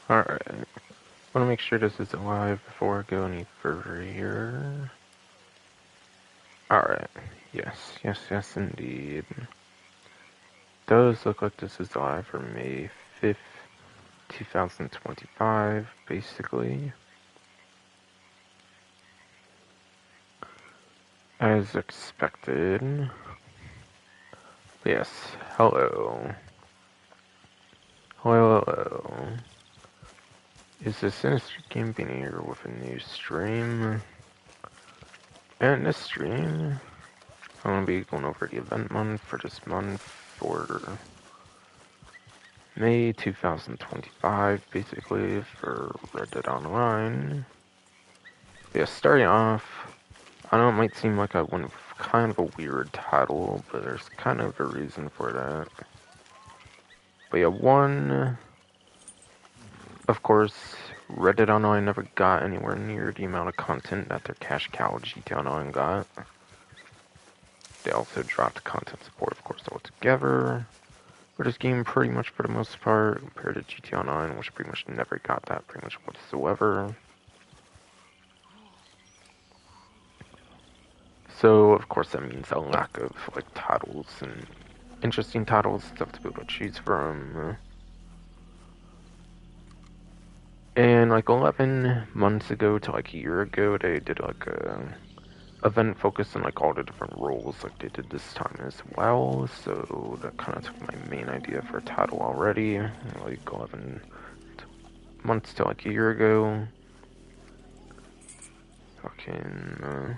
Alright. Want to make sure this is alive before I go any further here. Alright. Yes, yes, yes, indeed. Does look like this is live for May 5th, 2025, basically. As expected. Yes, hello. Hello, hello. Is the Sinister Camping here with a new stream? And this stream, I'm going to be going over the event month for this month for May 2025, basically, for Red Dead Online. Yeah, starting off, I know it might seem like I went with kind of a weird title, but there's kind of a reason for that. But yeah, one, of course, Red Dead Online never got anywhere near the amount of content that their cash cow GTA Online got. They also dropped content support, of course, altogether. For this game, pretty much for the most part, compared to GTA Online, which pretty much never got that pretty much whatsoever. So, of course, that means a lack of, like, titles and interesting titles, stuff to be able to choose from. And, like, 11 months ago to, like, a year ago, they did, like, a event focused on, like, all the different roles, like they did this time as well. So, that kind of took my main idea for a title already. Like, 11 months to, like, a year ago. Fucking,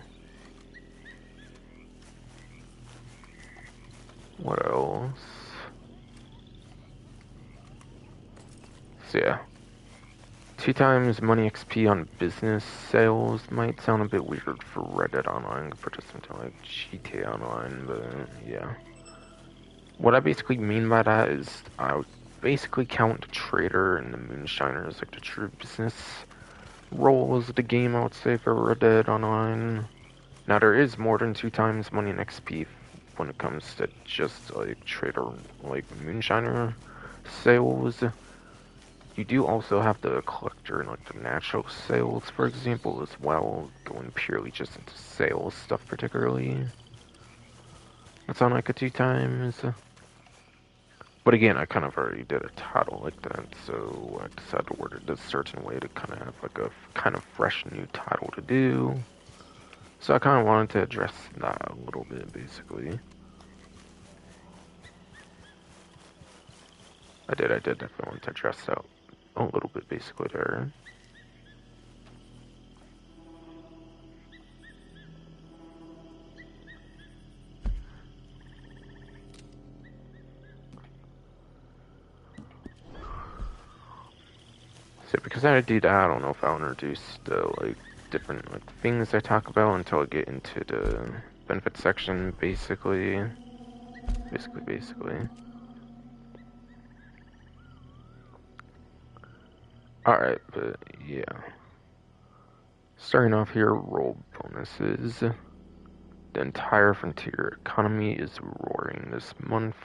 what else? So yeah. 2 times money XP on business sales might sound a bit weird for Red Dead Online compared to something like GTA Online, but yeah. What I basically mean by that is I would basically count the trader and the moonshiner as like the true business roles of the game, I would say, for Red Dead Online. Now there is more than 2 times money in XP when it comes to just like trader, like moonshiner sales. You do also have the collector and like the natural sales, for example, as well, going purely just into sales stuff particularly. That's on like a 2 times. But again, I kind of already did a title like that, so I decided to word it a certain way to kind of have like a kind of fresh new title to do. So I kind of wanted to address that a little bit, basically. I did definitely want to address that a little bit, basically, there. So because I do that, I don't know if I'll introduce the like different like things I talk about until I get into the benefit section, basically. Alright, but yeah. Starting off here, role bonuses. The entire frontier economy is roaring this month.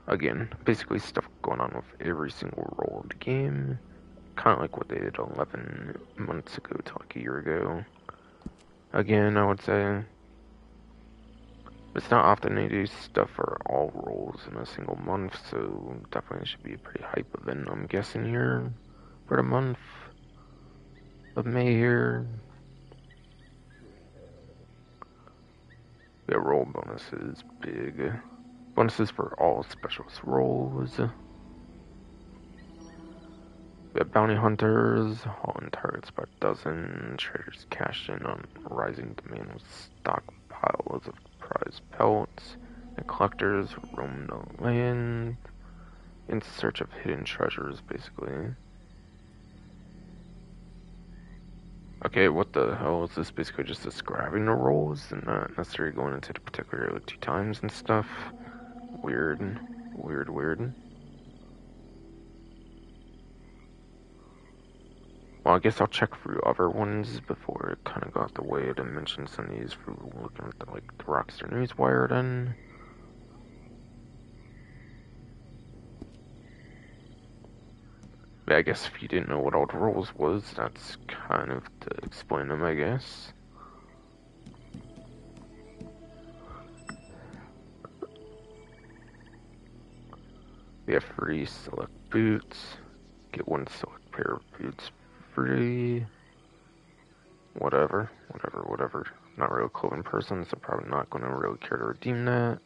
Again, basically stuff going on with every single role of the game. Kind of like what they did 11 months ago to like a year ago. Again, I would say it's not often they do stuff for all roles in a single month, so definitely should be a pretty hype event, I'm guessing, here for the month of May here. Yeah, role bonuses, big. Bonuses for all specialist roles. We have bounty hunters, hauling targets by dozen. Traders cash in on rising demand with stockpiles of prize pelts. And collectors roam the land in search of hidden treasures, basically. Okay, what the hell is this? Basically just describing the roles and not necessarily going into the particular like 2 times and stuff. Weird. Well, I guess I'll check through other ones before it kind of got the way to mention some of these for looking at the, like, the Rockstar Newswire then. I guess if you didn't know what all the roles was, that's kind of to explain them, I guess. We have free select boots. Get one select pair of boots free. Whatever. Not really a clothing person, so probably not going to really care to redeem that.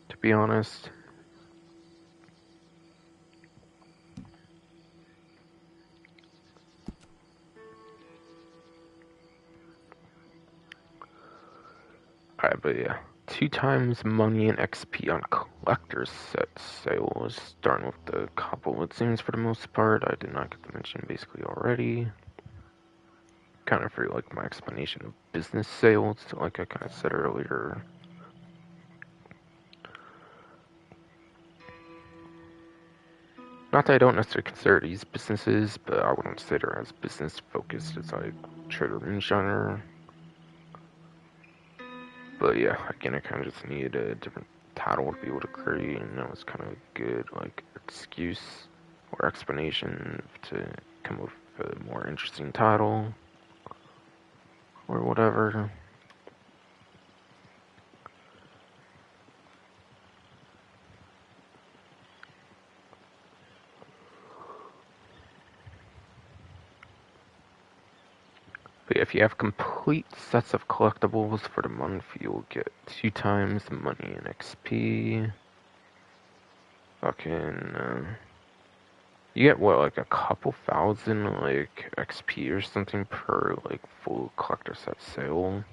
To be honest. Alright, but yeah. 2 times money and XP on collector's set sales. Starting with the couple, it seems, for the most part. I did not get to mention basically already. Kind of for like my explanation of business sales, like I kind of said earlier. Not that I don't necessarily consider these businesses, but I wouldn't say they're as business focused as like Trader Moonshiner. But yeah, again, I kind of just needed a different title to be able to create, and that was kind of a good like excuse or explanation to come up with a more interesting title or whatever. But yeah, if you have complete sets of collectibles for the month, you'll get 2 times the money in XP. Fucking, you get what, like a couple thousand, like, XP or something per, like, full collector set sale.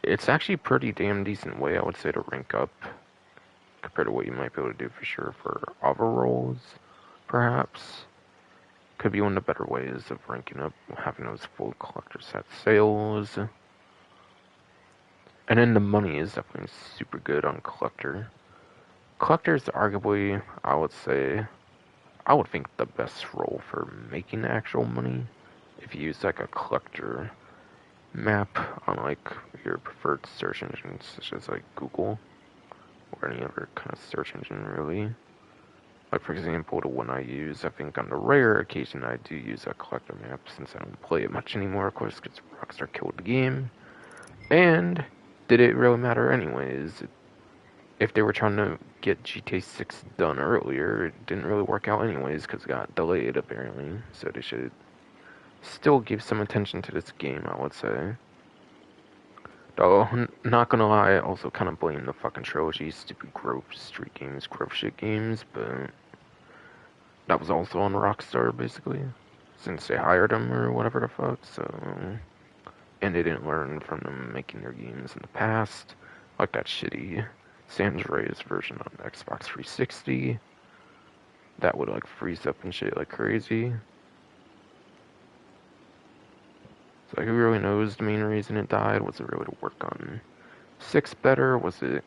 It's actually pretty damn decent way, I would say, to rank up compared to what you might be able to do for sure for other roles, perhaps. Could be one of the better ways of ranking up, having those full collector set sales. And then the money is definitely super good on collector. Collector is arguably, I would say, I would think the best role for making actual money. If you use like a collector map on like your preferred search engines, such as like Google or any other kind of search engine really. Like for example, the one I use, I think on the rare occasion I do use a collector map since I don't play it much anymore, of course, because Rockstar killed the game. And did it really matter anyways? If they were trying to get GTA 6 done earlier, it didn't really work out anyways because it got delayed apparently. So they should still give some attention to this game, I would say. Though, not gonna lie, I also kind of blame the fucking trilogy, stupid growth street games, growth shit games, but that was also on Rockstar basically, since they hired them or whatever the fuck, so. And they didn't learn from them making their games in the past, like that shitty San Andreas version on Xbox 360. That would like freeze up and shit like crazy. So like, who really knows the main reason it died? Was it really to work on 6 better? Was it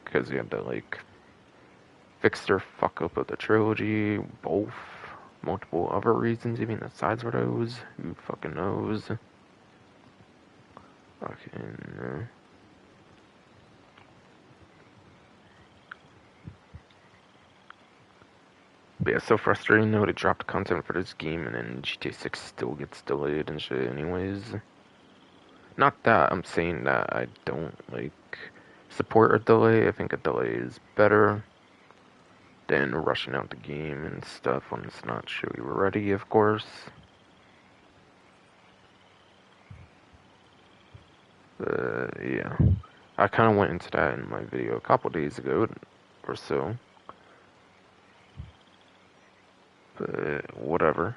because you had to like fix their fuck up of the trilogy? Both? Multiple other reasons even besides for those? Who fucking knows? Fucking. But yeah, so frustrating though to drop the content for this game and then GTA 6 still gets delayed and shit anyways. Not that I'm saying that I don't like support a delay. I think a delay is better than rushing out the game and stuff when it's not truly ready, of course. But yeah, I kind of went into that in my video a couple days ago or so. But whatever.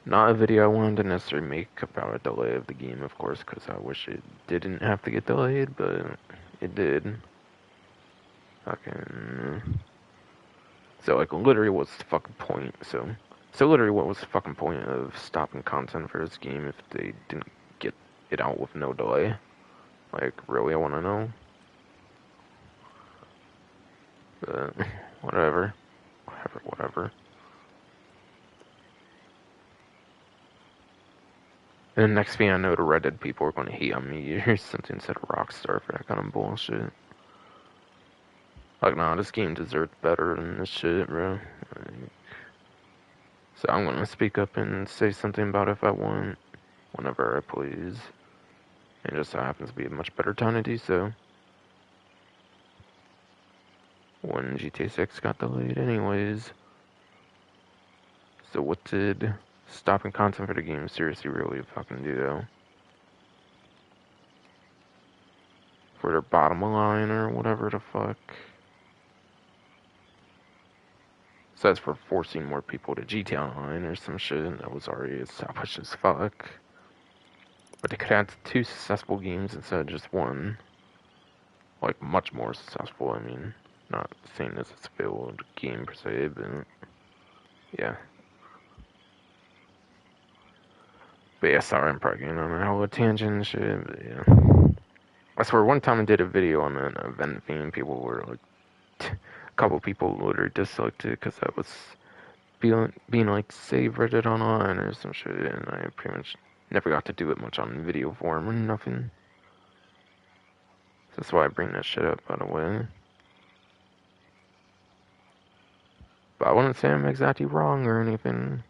Not a video I wanted to necessarily make about a delay of the game, of course, because I wish it didn't have to get delayed, but it did. Fucking. So, like, literally, what's the fucking point? So literally, what was the fucking point of stopping content for this game if they didn't get it out with no delay? Like, really, I want to know. But, whatever. Whatever. And the next thing I know, the Reddit people are going to hate on me or something instead of Rockstar for that kind of bullshit. Like, nah, this game deserves better than this shit, bro. Like, so I'm gonna speak up and say something about it if I want, whenever I please. It just so happens to be a much better time to do so. When GTA 6 got delayed anyways. So what did stopping content for the game seriously really fucking do, though? For their bottom line or whatever the fuck. Says for forcing more people to GTA Online or some shit that was already established as fuck. But they could add 2 successful games instead of just one. Like, much more successful, I mean. Not saying this is a failed game per se, but yeah. But yeah, sorry, I'm probably getting on a hell of a tangent and shit, but yeah. I swear, one time I did a video on an event theme, people were like, a couple people literally disliked it because I was being like, save Reddit online or some shit, and I pretty much never got to do it much on video form or nothing. So that's why I bring that shit up, by the way. But I wouldn't say I'm exactly wrong or anything.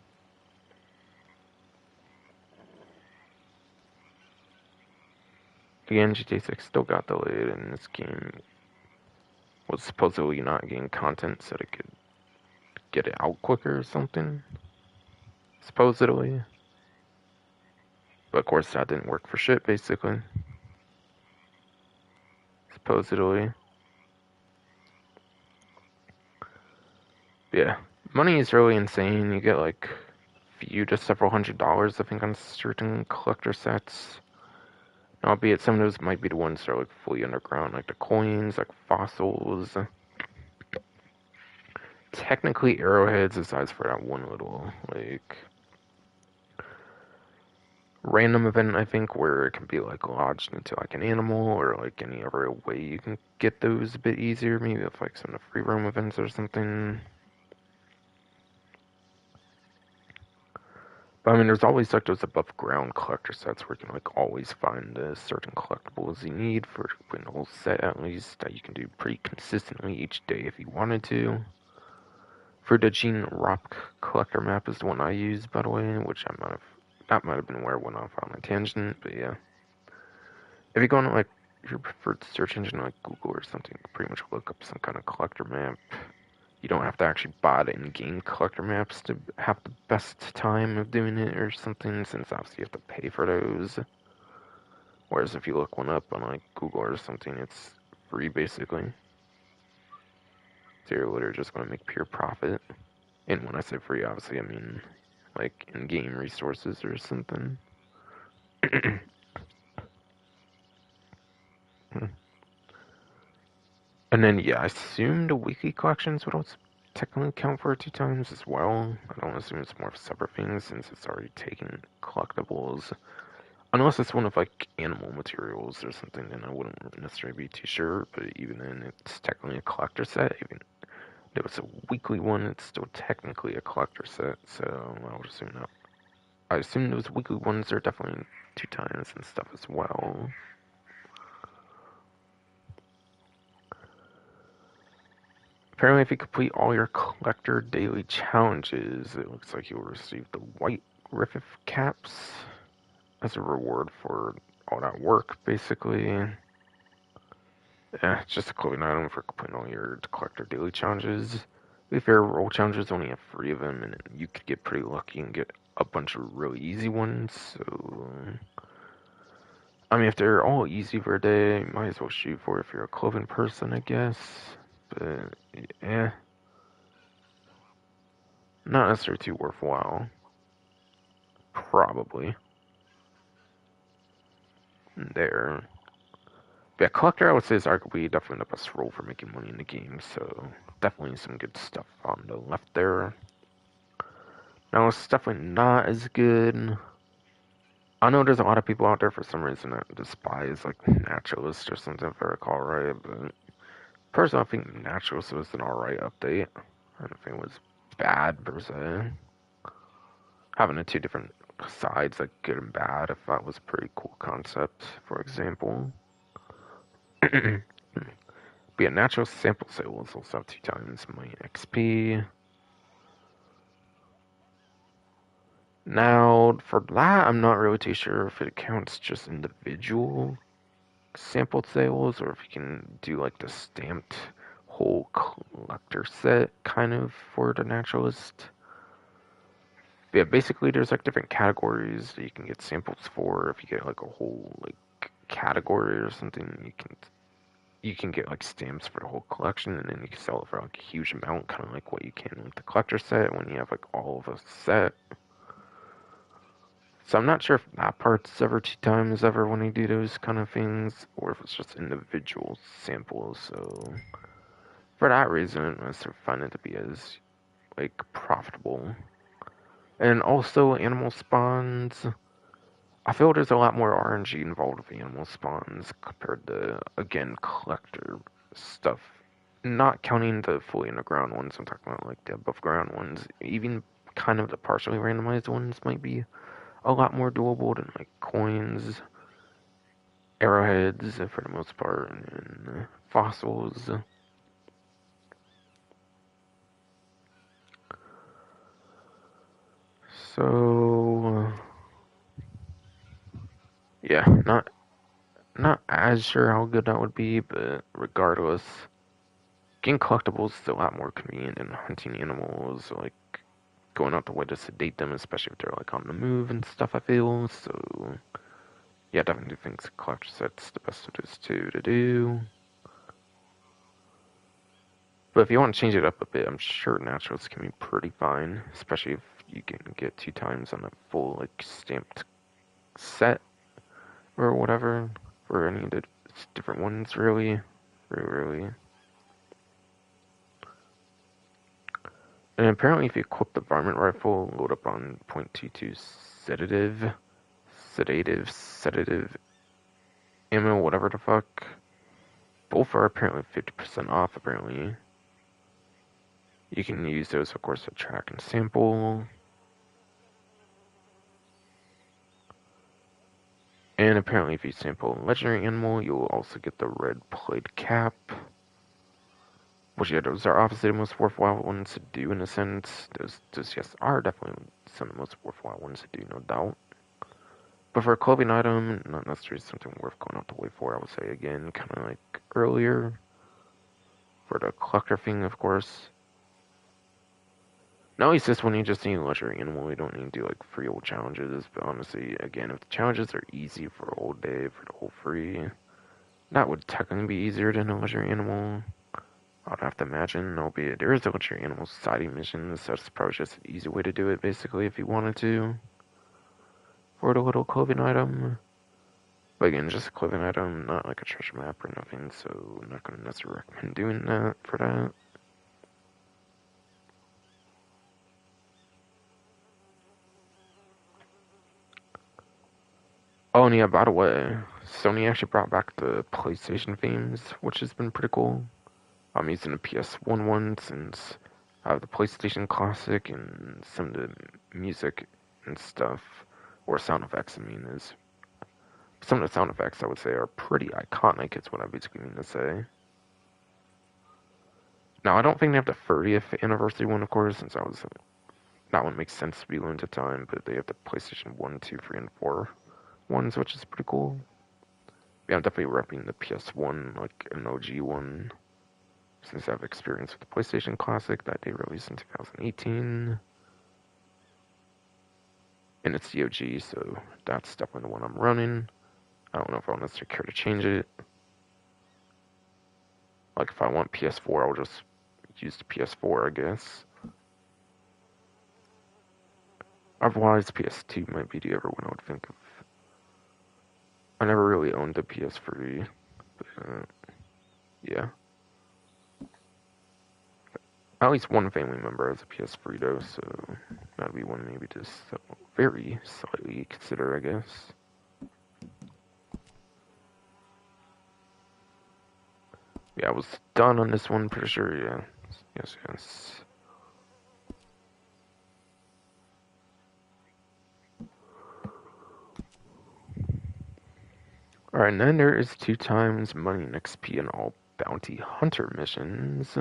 Again, GTA 6 still got delayed, and this game was supposedly not getting content so they could get it out quicker or something. Supposedly. But of course, that didn't work for shit, basically. Supposedly. Yeah. Money is really insane. You get like few to several $100s, I think, on certain collector sets. Albeit some of those might be the ones that are like fully underground, like the coins, like fossils. Technically arrowheads, aside for that one little like random event, I think, where it can be like lodged into like an animal or like any other way you can get those a bit easier. Maybe with like some of the free roam events or something. But I mean, there's always like those above ground collector sets where you can like always find certain collectibles you need for win the whole set at least that you can do pretty consistently each day if you wanted to. For the Gene Rock collector map is the one I use, by the way, which that might have been where I went off on a tangent, but yeah. If you go on like your preferred search engine like Google or something, you can pretty much look up some kind of collector map. You don't have to actually buy the in-game collector maps to have the best time of doing it or something, since obviously you have to pay for those. Whereas if you look one up on like Google or something, it's free basically. So you're literally just going to make pure profit. And when I say free, obviously I mean like in-game resources or something. And then yeah, I assume the weekly collections would also technically count for it 2 times as well. I don't assume it's more of a separate thing since it's already taking collectibles. Unless it's one of like animal materials or something, then I wouldn't necessarily be too sure. But even then, it's technically a collector set. Even if it's a weekly one, it's still technically a collector set. So I would assume that. I assume those weekly ones are definitely 2 times and stuff as well. Apparently, if you complete all your collector daily challenges, it looks like you'll receive the white Riff caps as a reward for all that work, basically. Yeah, it's just a clothing item for completing all your collector daily challenges. To be fair, role challenges only have 3 of them, and you could get pretty lucky and get a bunch of really easy ones, so... I mean, if they're all easy for a day, you might as well shoot for it if you're a clothing person, I guess. But, yeah. Not necessarily too worthwhile. Probably. There. But yeah, collector, I would say, is arguably definitely the best role for making money in the game, so definitely some good stuff on the left there. Now, it's definitely not as good. I know there's a lot of people out there for some reason that despise, like, Naturalist or something, if I recall right, but personally, I think Naturalist was an alright update. I don't think it was bad, per se. Having the 2 different sides, like good and bad, I thought was a pretty cool concept, for example. But yeah, natural sample sales also have 2 times my XP. Now, for that, I'm not really too sure if it counts just individual sampled sales or if you can do like the stamped whole collector set kind of for the naturalist. Yeah, basically there's like different categories that you can get samples for. If you get like a whole like category or something, you can get like stamps for the whole collection, and then you can sell it for like a huge amount, kind of like what you can with the collector set when you have like all of a set. So I'm not sure if that part's ever 2 times ever when you do those kind of things, or if it's just individual samples. So for that reason, I sort of find it to be as like profitable. And also animal spawns. I feel there's a lot more RNG involved with animal spawns compared to, again, collector stuff. Not counting the fully underground ones, I'm talking about like the above ground ones. Even kind of the partially randomized ones might be a lot more doable than like coins, arrowheads for the most part, and fossils. So yeah, not as sure how good that would be, but regardless, getting collectibles is a lot more convenient than hunting animals, like going out the way to sedate them, especially if they're like on the move and stuff. I feel so. Yeah, definitely think collector sets the best of those two to do. But if you want to change it up a bit, I'm sure naturals can be pretty fine, especially if you can get 2 times on a full like stamped set or whatever for any of the different ones. Really. And apparently, if you equip the varmint rifle, load up on .22 sedative ammo, whatever the fuck. Both are apparently 50% off. Apparently, you can use those, of course, to track and sample. And apparently, if you sample a legendary animal, you'll also get the red plate cap. Which, yeah, those are obviously the most worthwhile ones to do in a sense. Those yes, are definitely some of the most worthwhile ones to do, no doubt. But for a clothing item, not necessarily something worth going out the way for, I would say again, kind of like earlier. For the collector thing, of course. Now, at least this one, you just need a legendary animal. You don't need to do like free old challenges. But honestly, again, if the challenges are easy for old day, for the whole free, that would technically be easier than a legendary animal. I'd have to imagine, albeit there is a legendary animal society mission, so that's probably just an easy way to do it, basically, if you wanted to. For the little clothing item. But again, just a clothing item, not like a treasure map or nothing, so I'm not going to necessarily recommend doing that for that. Oh, and yeah, by the way, Sony actually brought back the PlayStation themes, which has been pretty cool. I'm using the PS1 one since I have the PlayStation Classic, and some of the music and stuff, or sound effects, I mean, is some of the sound effects I would say are pretty iconic, is what I basically mean to say. Now, I don't think they have the 30th anniversary one, of course, since that one makes sense to be limited time, but they have the PlayStation 1, 2, 3, and 4 ones, which is pretty cool. Yeah, I'm definitely repping the PS1, like an OG one, since I have experience with the PlayStation Classic that they released in 2018. And it's the OG, so that's definitely the one I'm running. I don't know if I'll necessarily care to change it. Like, if I want PS4, I'll just use the PS4, I guess. Otherwise, PS2 might be the other one I would think of. I never really owned a PS3, but yeah. At least one family member has a PS3 though, so that'd be one maybe to very slightly consider, I guess. Yeah, I was done on this one, pretty sure, yeah. Yes. Alright, and then there is 2 times money and XP in all bounty hunter missions.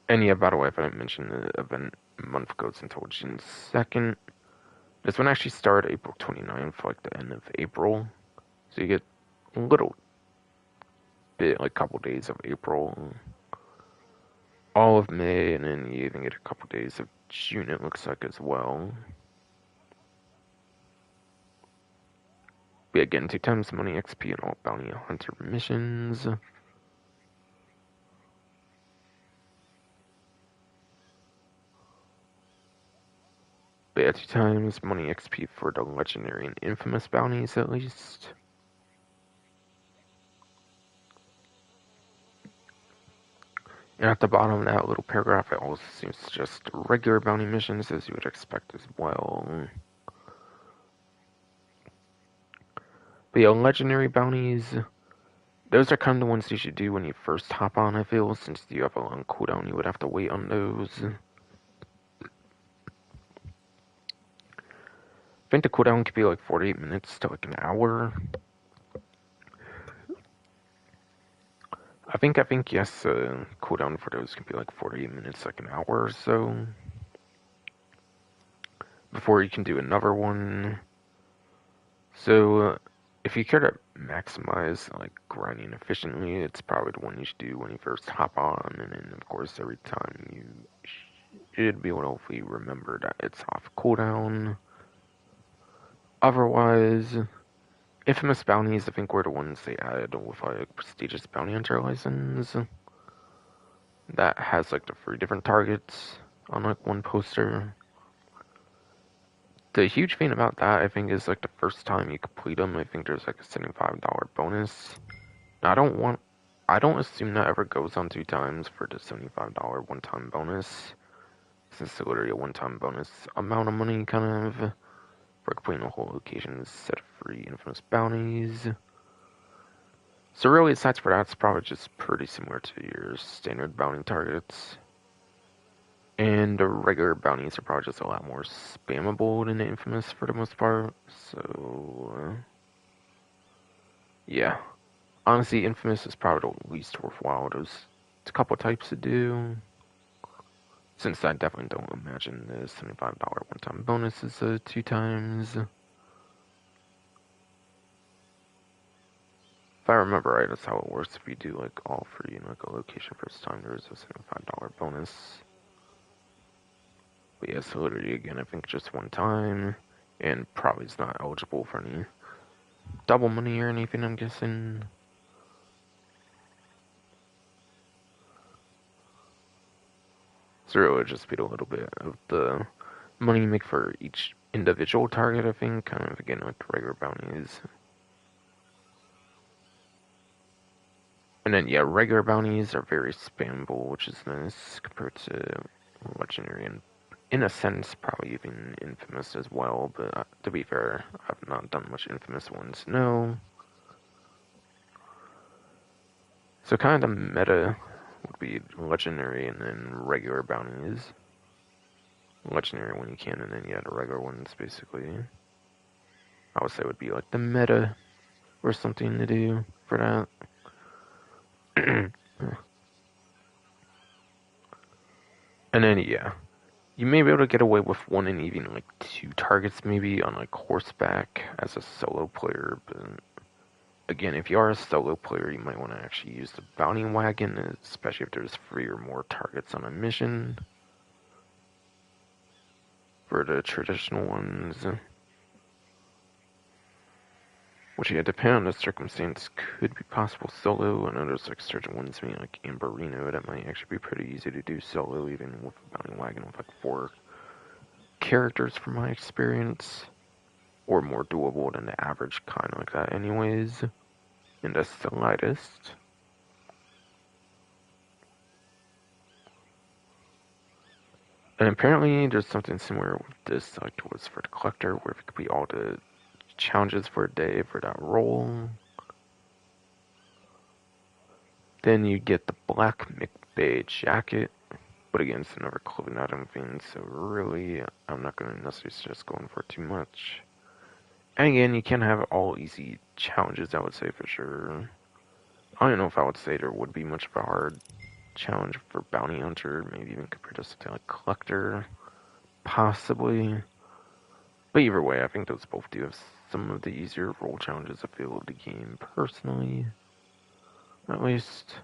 And yeah, by the way, if I didn't mention, the event month goes until June 2nd. This one actually started April 29th, like the end of April. So you get a little bit, like a couple days of April, all of May, and then you even get a couple days of June, it looks like, as well. But yeah, getting 2 times money XP in all bounty hunter missions. But yeah, 2 times money XP for the legendary and infamous bounties, at least. And at the bottom of that little paragraph, it also seems to just regular bounty missions, as you would expect as well. But yeah, legendary bounties, those are kind of the ones you should do when you first hop on, I feel, since you have a long cooldown, you would have to wait on those. I think the cooldown could be like 48 minutes to like an hour. I think yes, cooldown for those can be like 48 minutes, like an hour or so. Before you can do another one. So, if you care to maximize like grinding efficiently, it's probably the one you should do when you first hop on, and then of course every time you should be able to hopefully remember that it's off cooldown. Otherwise, infamous bounties, I think, were the ones they added with like prestigious bounty hunter license. That has like the 3 different targets on like one poster. The huge thing about that, I think, is like the first time you complete them, I think there's like a $75 bonus. Now, I don't assume that ever goes on 2 times for the $75 one-time bonus, since it's literally a one-time bonus amount of money, kind of, for completing a whole location's set of free infamous bounties. So really, aside for that, it's probably just pretty similar to your standard bounty targets. And the regular bounties are probably just a lot more spammable than the infamous for the most part. So, yeah. Honestly, infamous is probably the least worthwhile. There's a couple types to do. Since I definitely don't imagine the $75 one-time bonus is 2 times. If I remember right, that's how it works. If you do like all free in like a location first time, there's a $75 bonus. But yeah, so literally again, I think just one time, and probably is not eligible for any double money or anything, I'm guessing. So it would just be a little bit of the money you make for each individual target, I think, kind of again like the regular bounties. And then, yeah, regular bounties are very spammable, which is nice compared to legendary and, in a sense, probably even infamous as well. But to be fair, I've not done much infamous ones. No. So kind of the meta would be legendary and then regular bounties. Legendary when you can, and then, yeah, the regular ones, basically. I would say would be like the meta or something to do for that. And then, yeah, you may be able to get away with 1 and even like 2 targets maybe on like horseback as a solo player, but again, if you are a solo player, you might want to actually use the bounty wagon, especially if there's 3 or more targets on a mission. For the traditional ones, which, yeah, depending on the circumstance, could be possible solo. I know there's like certain ones, maybe like Amberino, that might actually be pretty easy to do solo, even with a bounty wagon with like 4 characters from my experience, or more doable than the average kind like that anyways, and that's the lightest. And apparently there's something similar with this, like it was for the collector, where it could be all the challenges for a day for that role. Then you get the black McBay jacket, but again, it's another clothing item thing, so really, I'm not going to necessarily suggest going for too much. And again, you can have all easy challenges, I would say, for sure. I don't know if I would say there would be much of a hard challenge for Bounty Hunter, maybe even compared to something like Collector, possibly. But either way, I think those both do have some of the easier role challenges I feel of the game, personally. At least.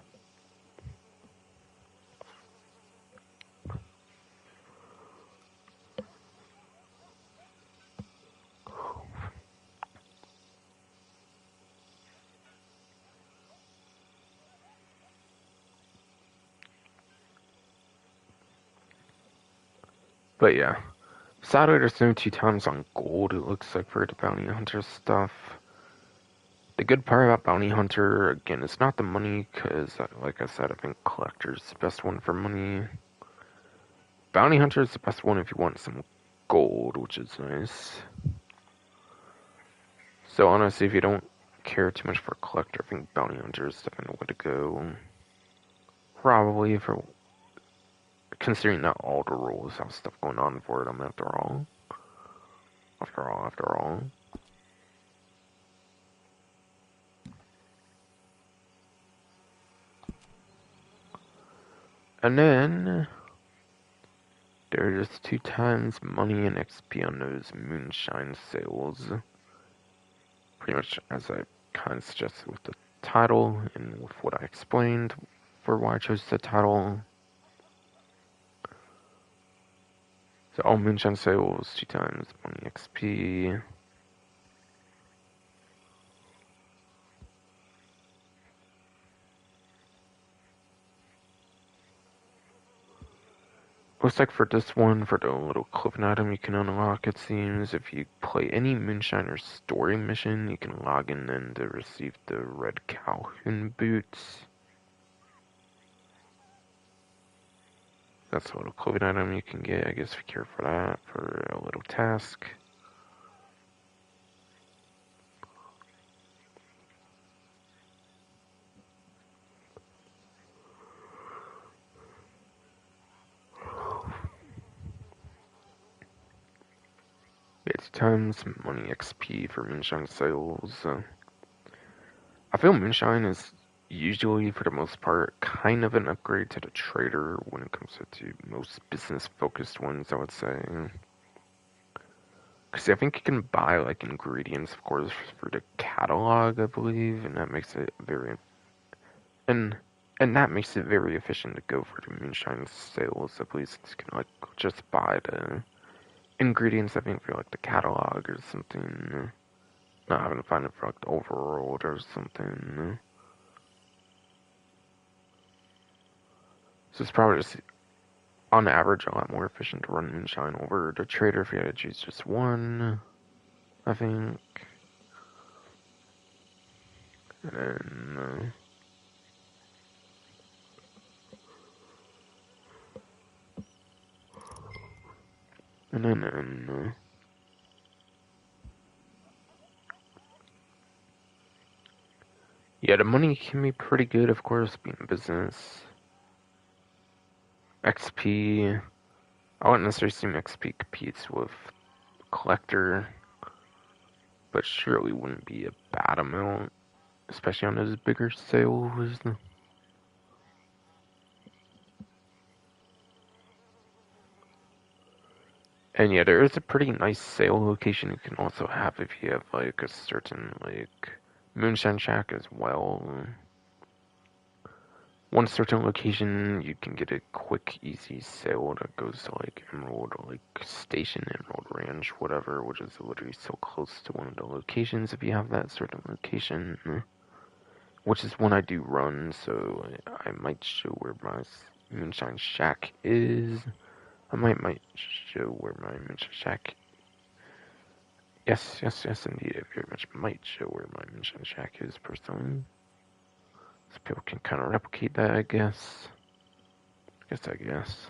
But yeah. Sadly, there's no 2 times on gold, it looks like, for the Bounty Hunter stuff. The good part about Bounty Hunter, again, it's not the money, because, like I said, I think Collector's the best one for money. Bounty Hunter is the best one if you want some gold, which is nice. So honestly, if you don't care too much for Collector, I think Bounty Hunter is definitely the way to go. Probably, for considering that all the rules have stuff going on for them after all. After all. And then there are just 2 times money and XP on those moonshine sales. Pretty much as I kind of suggested with the title and with what I explained for why I chose the title. So all moonshine sales, 2 times money XP. Looks like for this one, for the little clothing item you can unlock, it seems, if you play any Moonshiner story mission, you can log in and to receive the red Calhoun boots. That's a little clothing item you can get, I guess, if you care for that, for a little task. It's times money XP for Moonshine sales. I feel Moonshine is usually, for the most part, kind of an upgrade to the trader when it comes to most business-focused ones, I would say. Because I think you can buy, like, ingredients, of course, for the catalog, I believe, and that makes it very... And that makes it very efficient to go for the Moonshine sales, at least you can, like, just buy the ingredients, I think, for, like, the catalog or something. Not having to find it for, like, the overworld or something. So it's probably just, on average, a lot more efficient to run Moonshine over the trader if you had to choose just one, I think. And then, yeah, the money can be pretty good, of course, being business. XP, I wouldn't necessarily assume XP competes with Collector, but surely wouldn't be a bad amount, especially on those bigger sales. And yeah, there is a pretty nice sale location you can also have if you have, like, a certain, like, Moonshine Shack as well. One certain location, you can get a quick, easy sale that goes to, like, Emerald, like, Station, Emerald Ranch, whatever, which is literally so close to one of the locations if you have that certain location. Which is one I do run, so I might show where my Moonshine Shack is. I might show where my Moonshine Shack... Yes, indeed, I very much might show where my Moonshine Shack is, personally. So people can kind of replicate that, I guess. I guess.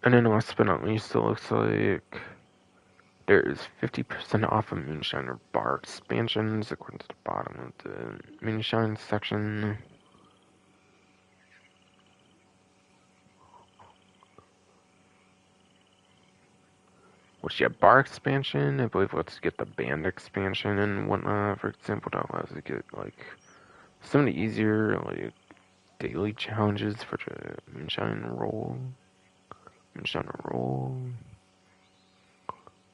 And then last but not least, it looks like there is 50% off of Moonshiner bar expansions, according to the bottom of the Moonshine section. which yeah, bar expansion, I believe let's get the band expansion and whatnot, for example, that allows us to get like some of the easier like daily challenges for the moonshine roll,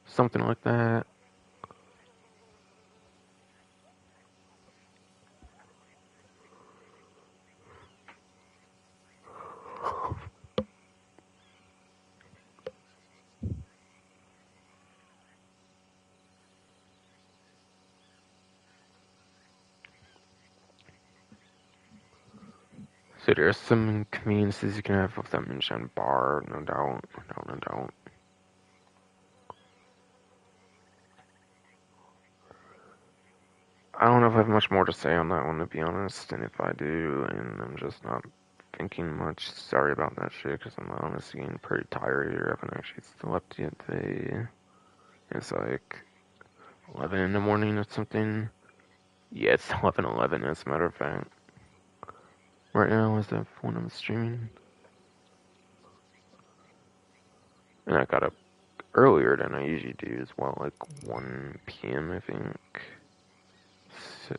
something like that. So there's some conveniences you can have with that moonshine bar, no doubt, no doubt. I don't know if I have much more to say on that one, to be honest, and if I do, and I'm just not thinking much, sorry about that shit, because I'm honestly getting pretty tired here. I haven't actually slept yet today. It's like 11 in the morning or something. Yeah, it's 11:11 as a matter of fact. Right now is the when I'm streaming. And I got up earlier than I usually do as well, like 1 p.m. I think. So,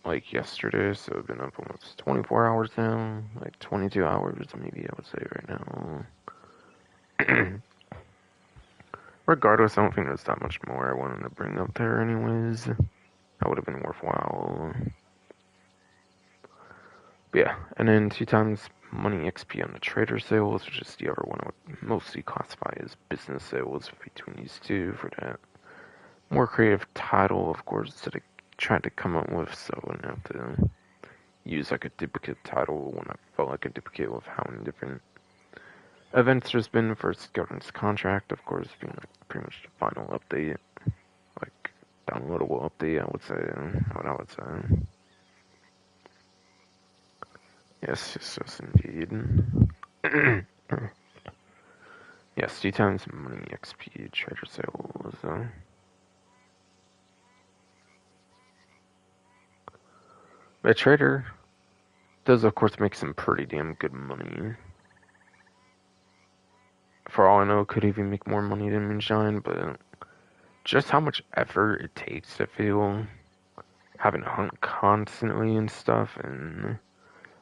like yesterday, so I've been up almost 24 hours now. Like 22 hours maybe I would say right now. Regardless, I don't think there's that much more I wanted to bring up there anyways. That would have been worthwhile. But yeah, and then 2 times money XP on the trader sales, which is the other one I would mostly classify as business sales between these two for that more creative title, of course, that I tried to come up with, so I wouldn't have to use like a duplicate title when I felt like a duplicate with how many different events there's been for Skelding's contract, of course, being like pretty much the final update, like downloadable update, I would say, what I would say. Yes, indeed. Yes, 2 times money XP trader sales. The trader does, of course, make some pretty damn good money. For all I know, could even make more money than Moonshine, but just how much effort it takes to feel having to hunt constantly and stuff, and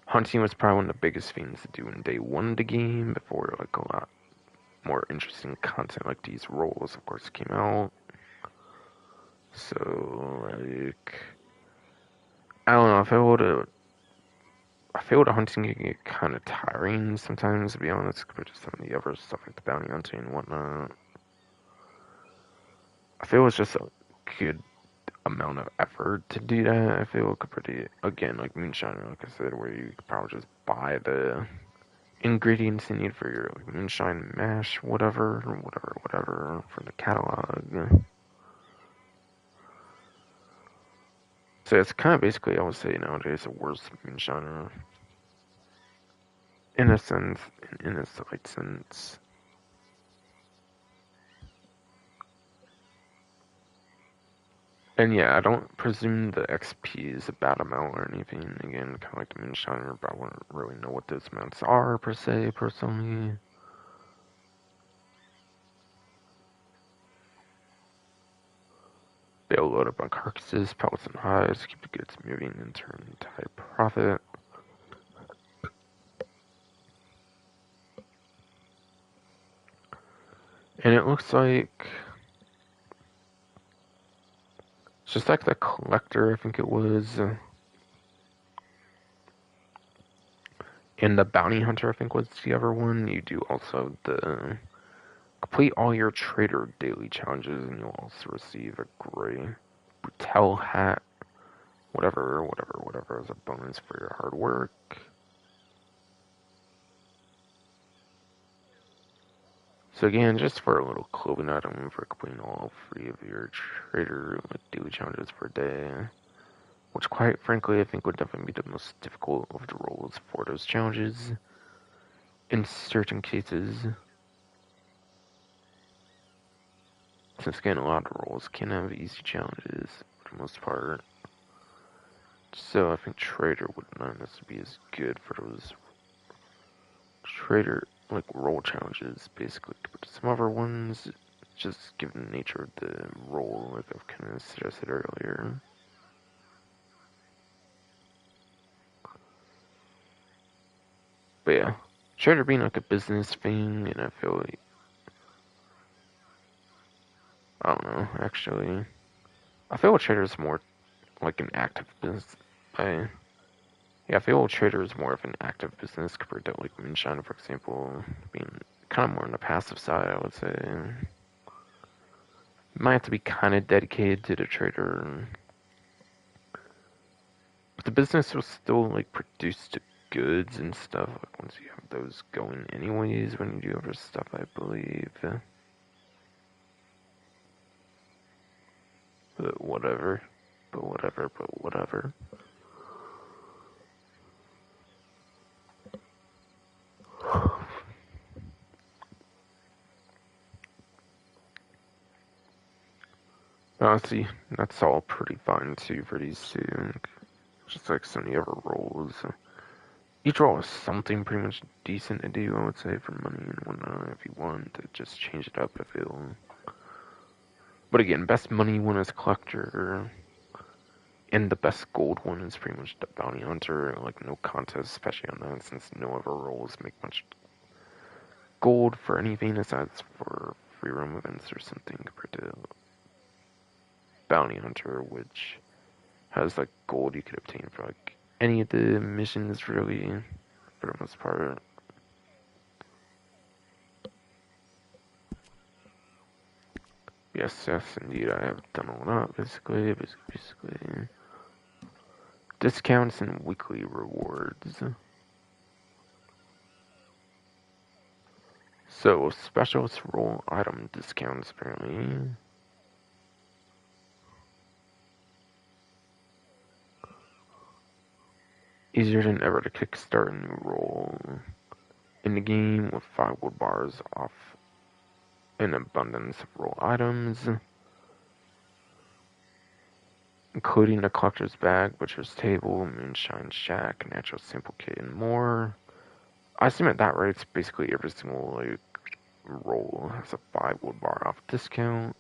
hunting was probably one of the biggest things to do in day one of the game before like a lot more interesting content like these roles, of course, came out. So like, I don't know. I feel the hunting can get kind of tiring sometimes, to be honest, compared to some of the other stuff like the bounty hunting and whatnot. I feel it's just a good amount of effort to do that. I feel compared to, again, like Moonshine, like I said, where you could probably just buy the ingredients you need for your like, Moonshine mash, whatever, from the catalog. So it's kind of basically, I would say nowadays, a worse Moonshiner in a sense, in a slight sense. And yeah, I don't presume the XP is a bad amount or anything. Again, kind of like the Moonshiner, but I wouldn't really know what those amounts are per se, personally. They'll load up on carcasses, pellets, and hides, keep the goods moving, and turn to high profit. And it looks like it's just like the collector, I think it was. And the bounty hunter, I think, was the other one. You do also the complete all your trader daily challenges, and you'll also receive a gray Brutel hat. Whatever as a bonus for your hard work. So again, just for a little clothing item for completing all 3 of your trader like daily challenges per day. Which quite frankly I think would definitely be the most difficult of the roles for those challenges. In certain cases. Since again a lot of the roles can have easy challenges for the most part. So I think trader would not necessarily be as good for those trader like role challenges basically compared to some other ones. just given the nature of the role, like I've kind of suggested earlier. But yeah, trader being like a business thing, and I feel like, I don't know, actually. I feel trader is more like an active business. I feel trader is more of an active business compared to like moonshine, for example, being kind of more on the passive side, I would say. You might have to be kind of dedicated to the trader, but the business will still like produce the goods and stuff like once you have those going anyways when you do other stuff, I believe. But whatever. But whatever. But whatever. Honestly, that's all pretty fine too for these two. Just like so many other roles. Each role is something pretty much decent to do, I would say, for money and whatnot, if you want to just change it up, I feel. But again, best money one is collector, and the best gold one is pretty much the bounty hunter. Like, no contest, especially on that, since no other roles make much gold for anything aside for free roam events or something compared to bounty hunter, which has like gold you could obtain for like any of the missions, really, for the most part. Yes, indeed, I have done all that, basically. Discounts and weekly rewards. So, specialist role item discounts, apparently. Easier than ever to kickstart a new role. In the game, with 5 wood bars off an abundance of role items, including the collector's bag, butcher's table, moonshine shack, natural sample kit, and more. I assume at that rate, it's basically every single like roll has a 5 wood bar off discount.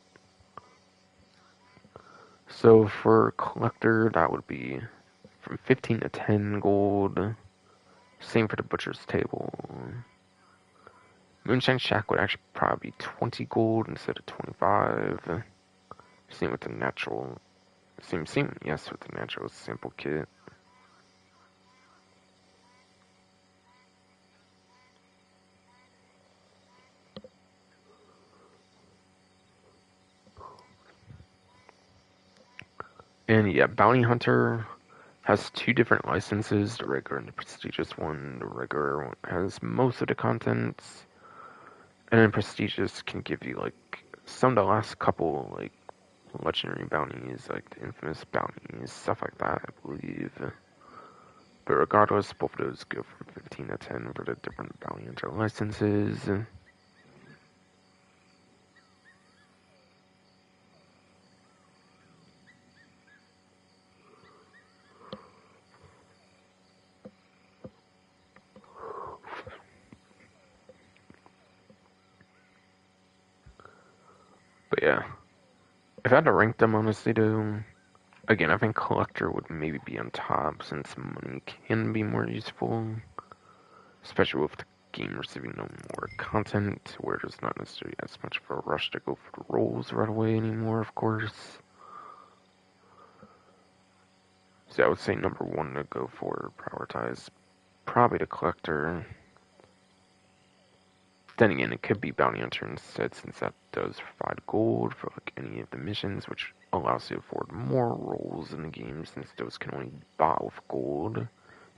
So for collector, that would be from 15 to 10 gold. Same for the butcher's table. Moonshine shack would actually probably be 20 gold instead of 25. Same with the natural. Same, yes, with the natural sample kit. And yeah, Bounty Hunter has 2 different licenses, the regular and the prestigious one. The regular one has most of the contents, and then prestigious can give you like some of the last couple like legendary bounties, like the infamous bounties, stuff like that, I believe. But regardless, both of those go from 15 to 10 for the different bounty hunter licenses. But yeah, if I had to rank them honestly though, again, I think collector would maybe be on top since money can be more useful, especially with the game receiving no more content, where there's not necessarily as much of a rush to go for the rolls right away anymore, of course. So I would say number 1 to go for, prioritize, probably the collector. Then again, it could be bounty hunter instead, since that does provide gold for like any of the missions, which allows you to afford more rolls in the game, since those can only be bought with gold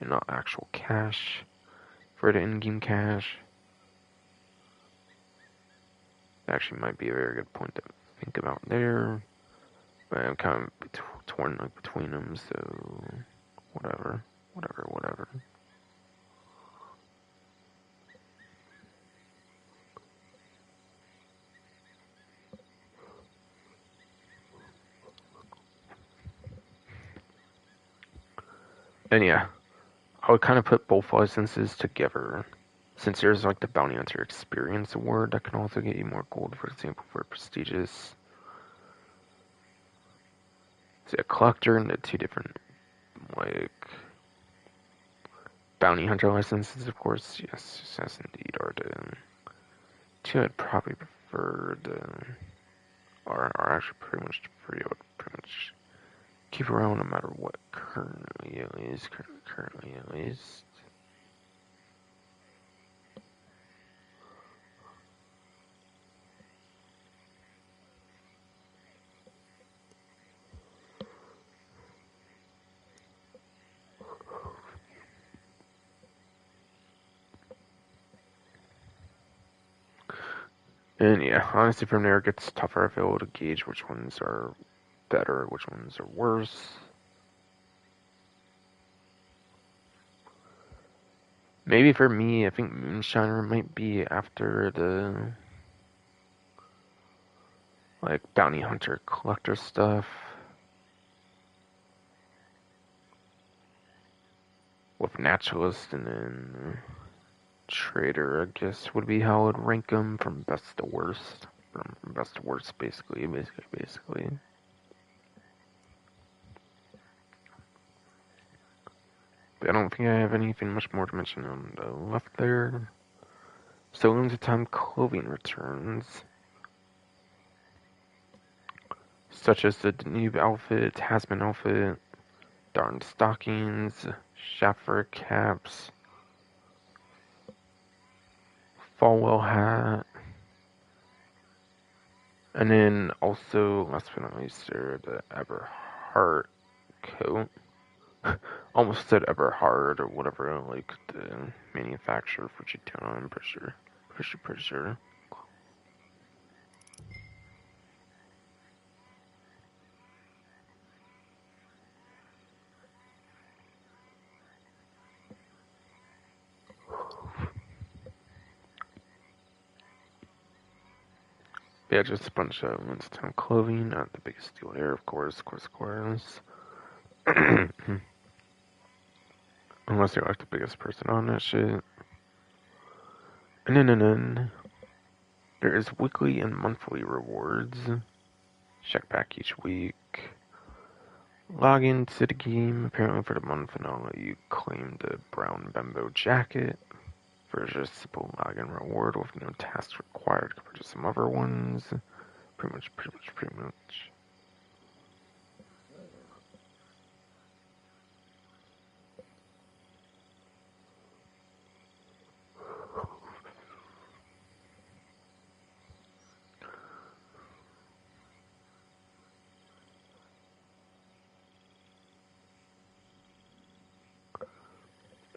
and not actual cash for the in-game cash. That actually might be a very good point to think about there, but I'm kind of torn like between them, so whatever. And yeah, I would kind of put both licenses together. Since there's like the Bounty Hunter Experience Award, that can also get you more gold, for example, for prestigious. So a collector and the two different like Bounty Hunter licenses, of course. Yes, indeed are the two I'd probably prefer. Are actually pretty much free. I would pretty much keep around no matter what currently at least. Currently at least. And yeah, honestly, from there it gets tougher. I feel to gauge which ones are better, which ones are worse. Maybe for me, I think Moonshiner might be after the like Bounty Hunter collector stuff. With Naturalist and then Trader, I guess, would be how I would rank them from best to worst. From best to worst, basically. But I don't think I have anything much more to mention on the left there. So limited time clothing returns, such as the Danube outfit, Tasman outfit, darn stockings, Schaffer caps, Falwell hat, and then also, last but not least, there, the Everhart coat. Almost said Everhard or whatever, like the manufacturer for Chitano, I'm pretty sure. Yeah, just a bunch of Winston clothing, not the biggest deal there, of course. Unless you're like the biggest person on that shit. And then there is weekly and monthly rewards. Check back each week. Log into the game, apparently for the month, and I'll let you claim the brown bembo jacket for just simple login reward with no tasks required compared to some other ones. Pretty much.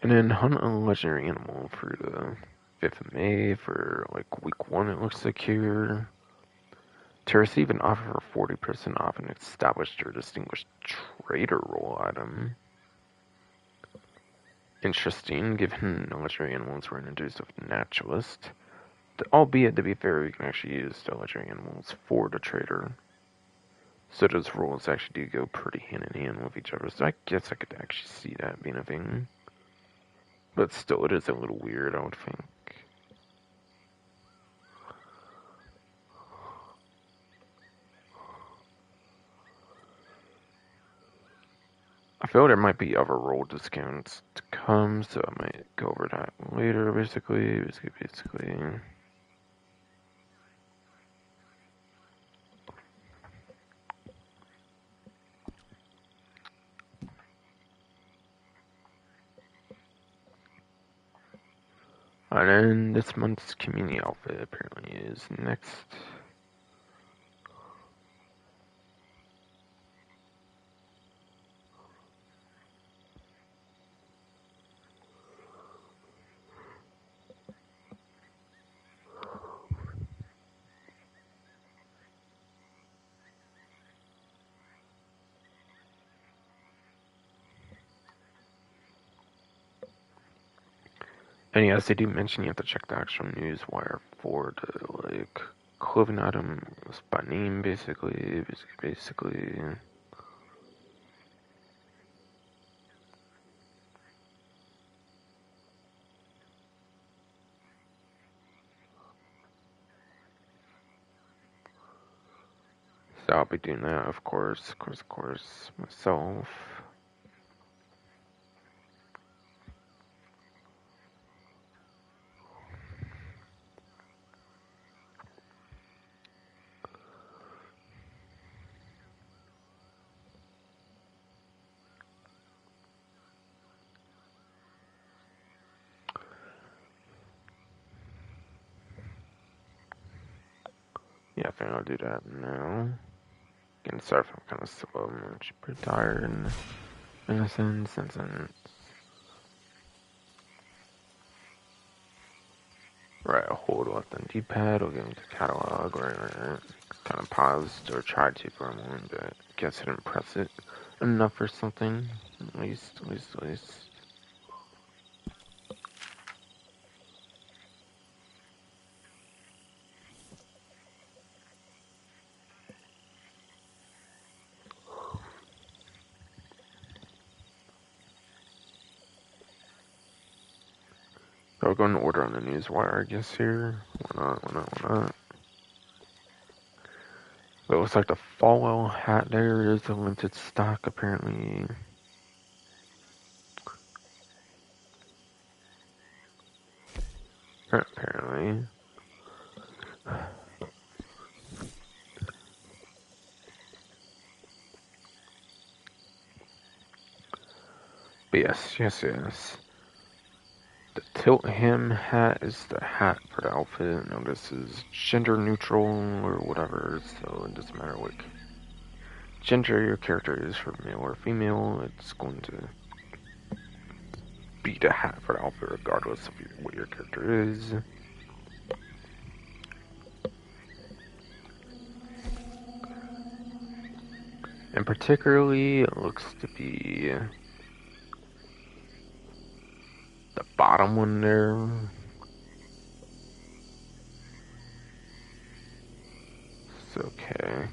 And then hunt a legendary animal for the 5th of May for like week 1, it looks like here. To receive an offer for 40% off an established or distinguished trader role item. Interesting, given the legendary animals were introduced with Naturalist. Albeit, to be fair, you can actually use the legendary animals for the trader. So those roles actually do go pretty hand in hand with each other. So I guess I could actually see that being a thing. But still, it is a little weird, I would think. I feel there might be other role discounts to come, so I might go over that later, basically. And then this month's community outfit apparently is next. And yes, they do mention you have to check the actual news wire for the like clothing items by name, basically. I'll be doing that, of course, myself. Yeah, I think I'll do that now. Again, sorry if I'm kind of slow. I'm actually pretty tired in a sense. Right, I'll hold left on D-pad, I'll get into catalog, or kind of paused or tried to for a moment, but I guess I didn't press it enough or something. At least. So I'll go in order on the newswire, I guess, here. Why not? But it looks like the Falwell hat there is a limited stock, apparently. Apparently. But yes. The tilt hem hat is the hat for the outfit. Now this is gender neutral or whatever, so it doesn't matter what gender your character is, for male or female, it's going to be the hat for the outfit regardless of what your character is. And particularly, it looks to be the bottom one there. It's okay.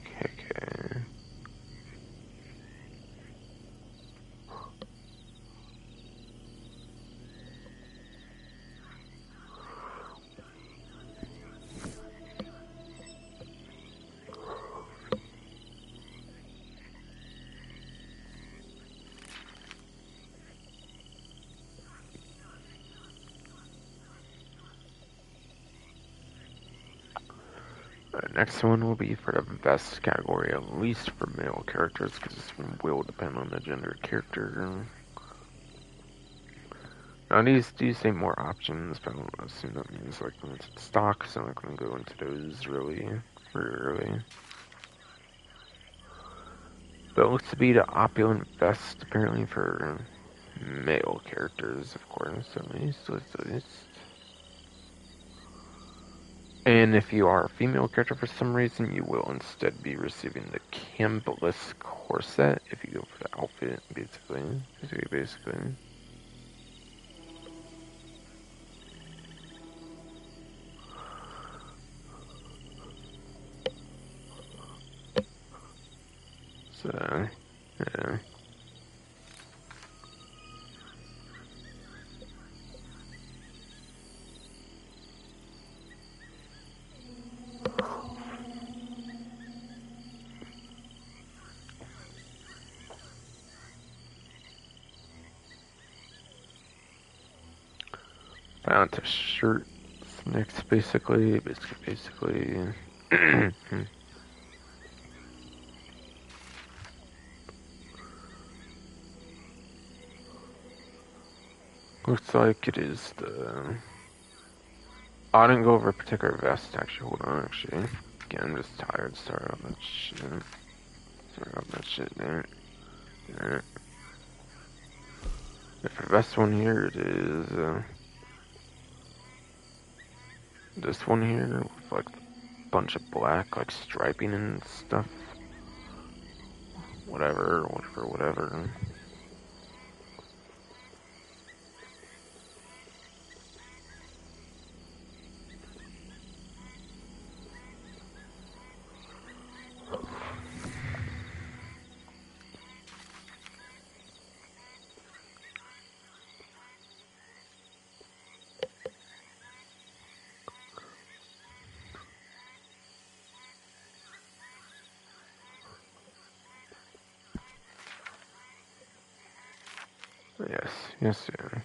The next one will be for the vest category, at least for male characters, because this one will depend on the gender character. Now these do say more options, but I don't assume that means like limited stock, so I'm not going to go into those really early. But it looks to be the opulent vest, apparently for male characters, of course, at least. And if you are a female character for some reason, you will instead be receiving the Cambolus corset if you go for the outfit, basically. So, yeah. Down to shirts next, basically. Looks like it is the... I didn't go over a particular vest, actually. Hold on, actually. Again, I'm just tired. Sorry about that shit. There. For the vest one here, it is this one here with like a bunch of black, like striping and stuff. Whatever. Yes, yes, yes.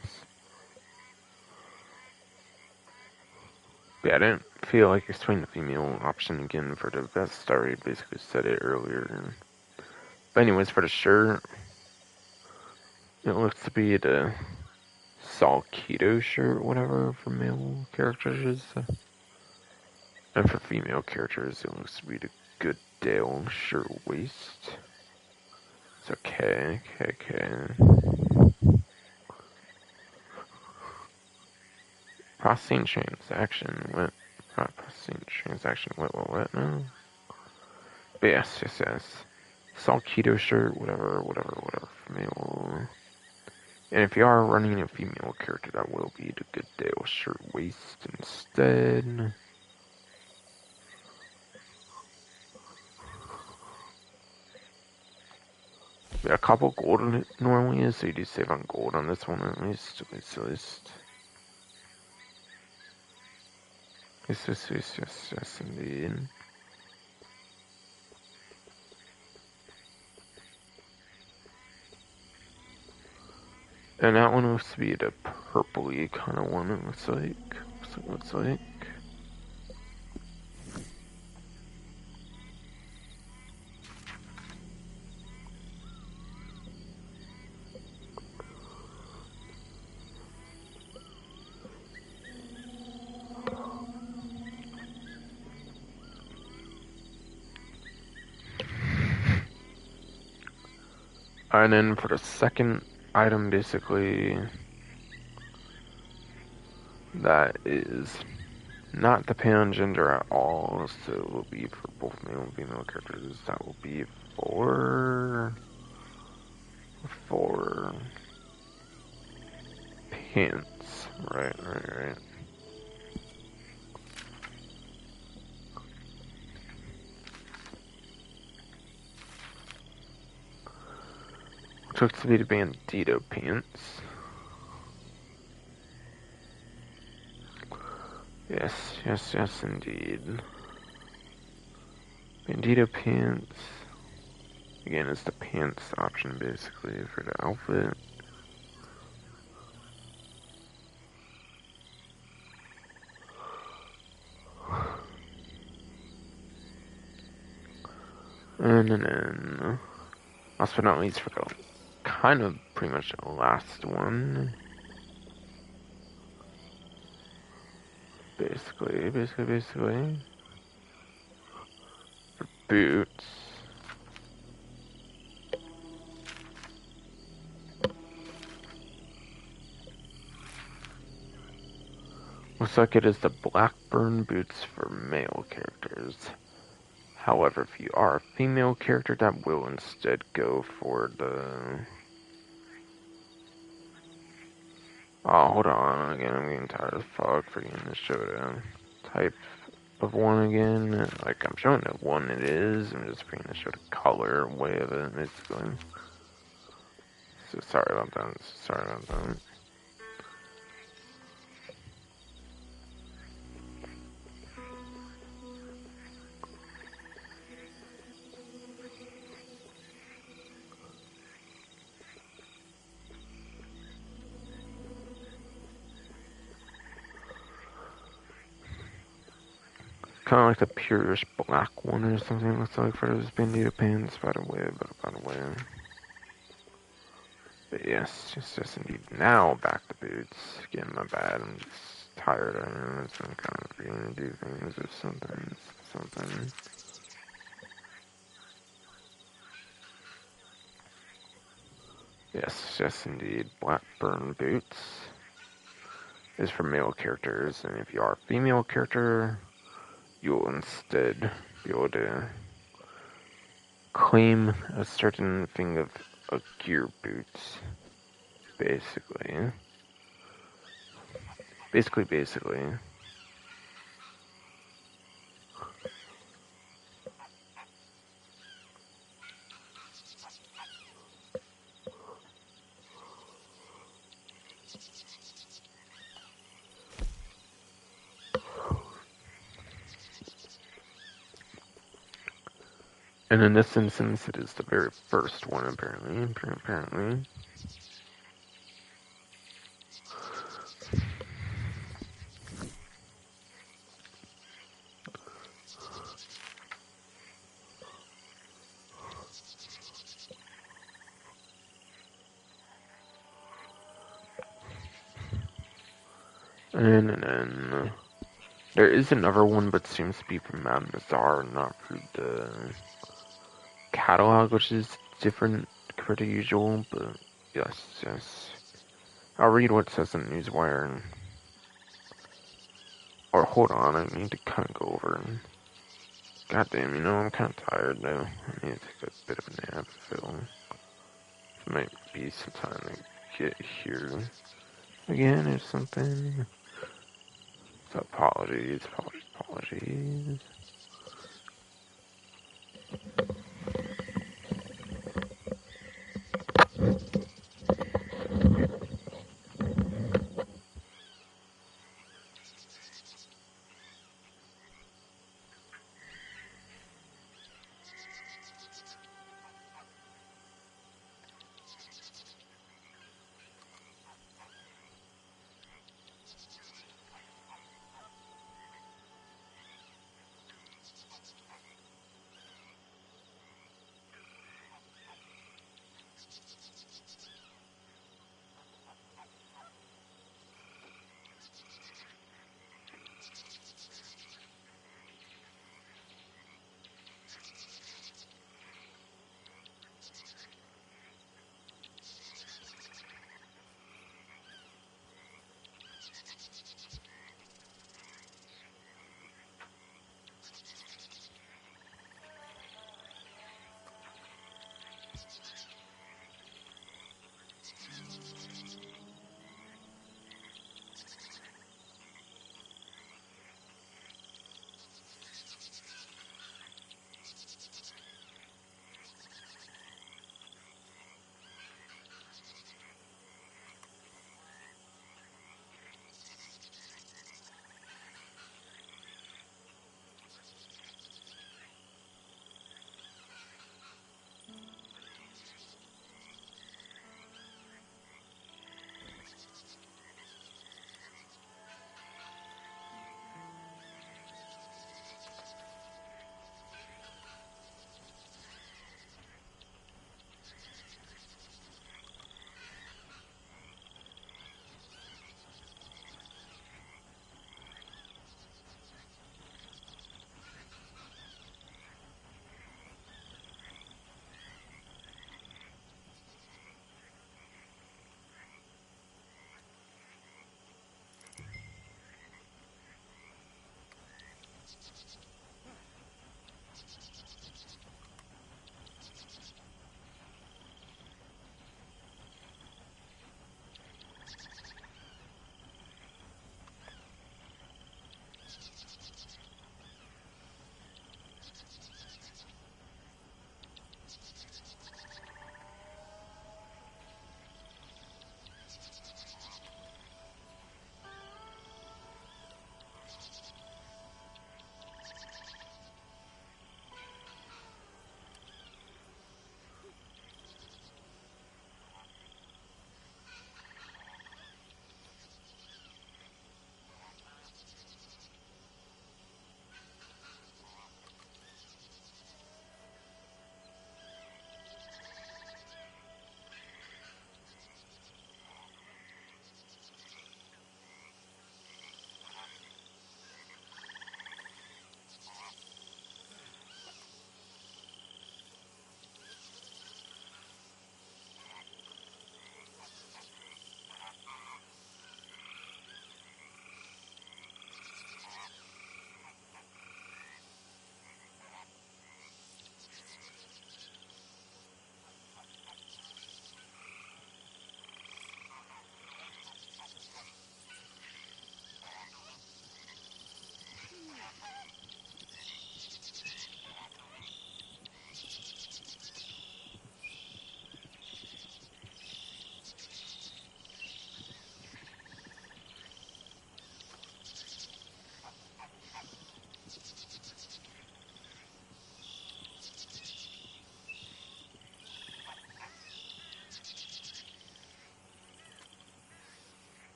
Yeah, I didn't feel like explaining the female option again for the vest. I already basically said it earlier. But anyways, for the shirt, it looks to be the Saul Keto shirt, whatever, for male characters. And for female characters, it looks to be the Good Dale shirt waist. It's okay. Processing transaction, what? Processing transaction, what, no? But yes. Saul Keto shirt, whatever, female. And if you are running a female character, that will be the Good Dale shirt waist instead. Yeah, a couple gold normally is, so you do save on gold on this one at least. Yes, indeed. And that one looks to be the purpley kind of one, it looks like. And then for the second item, basically, that is not depend on gender at all, so it will be for both male and female characters. That will be for pants. Right. Took to be the Bandito pants. Yes, indeed. Bandito pants. Again, it's the pants option basically for the outfit. And then, last but not least, for the kind of pretty much the last one. Basically. For boots. Looks like it is the Blackburn boots for male characters. However, if you are a female character, that will instead go for the... Oh, hold on. Again, I'm getting tired of fuck forgetting to show the type of one again. Like, I'm showing the one it is. I'm just forgetting to show the color way of it, basically. So sorry about that. Kind of like the purish black one or something. It looks like for those bandito pants, by the way. But yes, just indeed. Now back to boots. Again, my bad. I'm just tired. I know it's been kind of forgetting to do things or something. Yes, indeed. Blackburn boots is for male characters, and if you are a female character, you'll instead be able to claim a certain thing of a gear boots. Basically. And in this instance, it is the very first one, apparently. And there is another one, but seems to be from Madame Bazaar, not through the catalog, which is different compared to usual, but yes. I'll read what it says in Newswire. Or hold on, I need to kind of go over. Goddamn, I'm kind of tired now. I need to take a bit of a nap, so it might be some time to get here again or something. So apologies.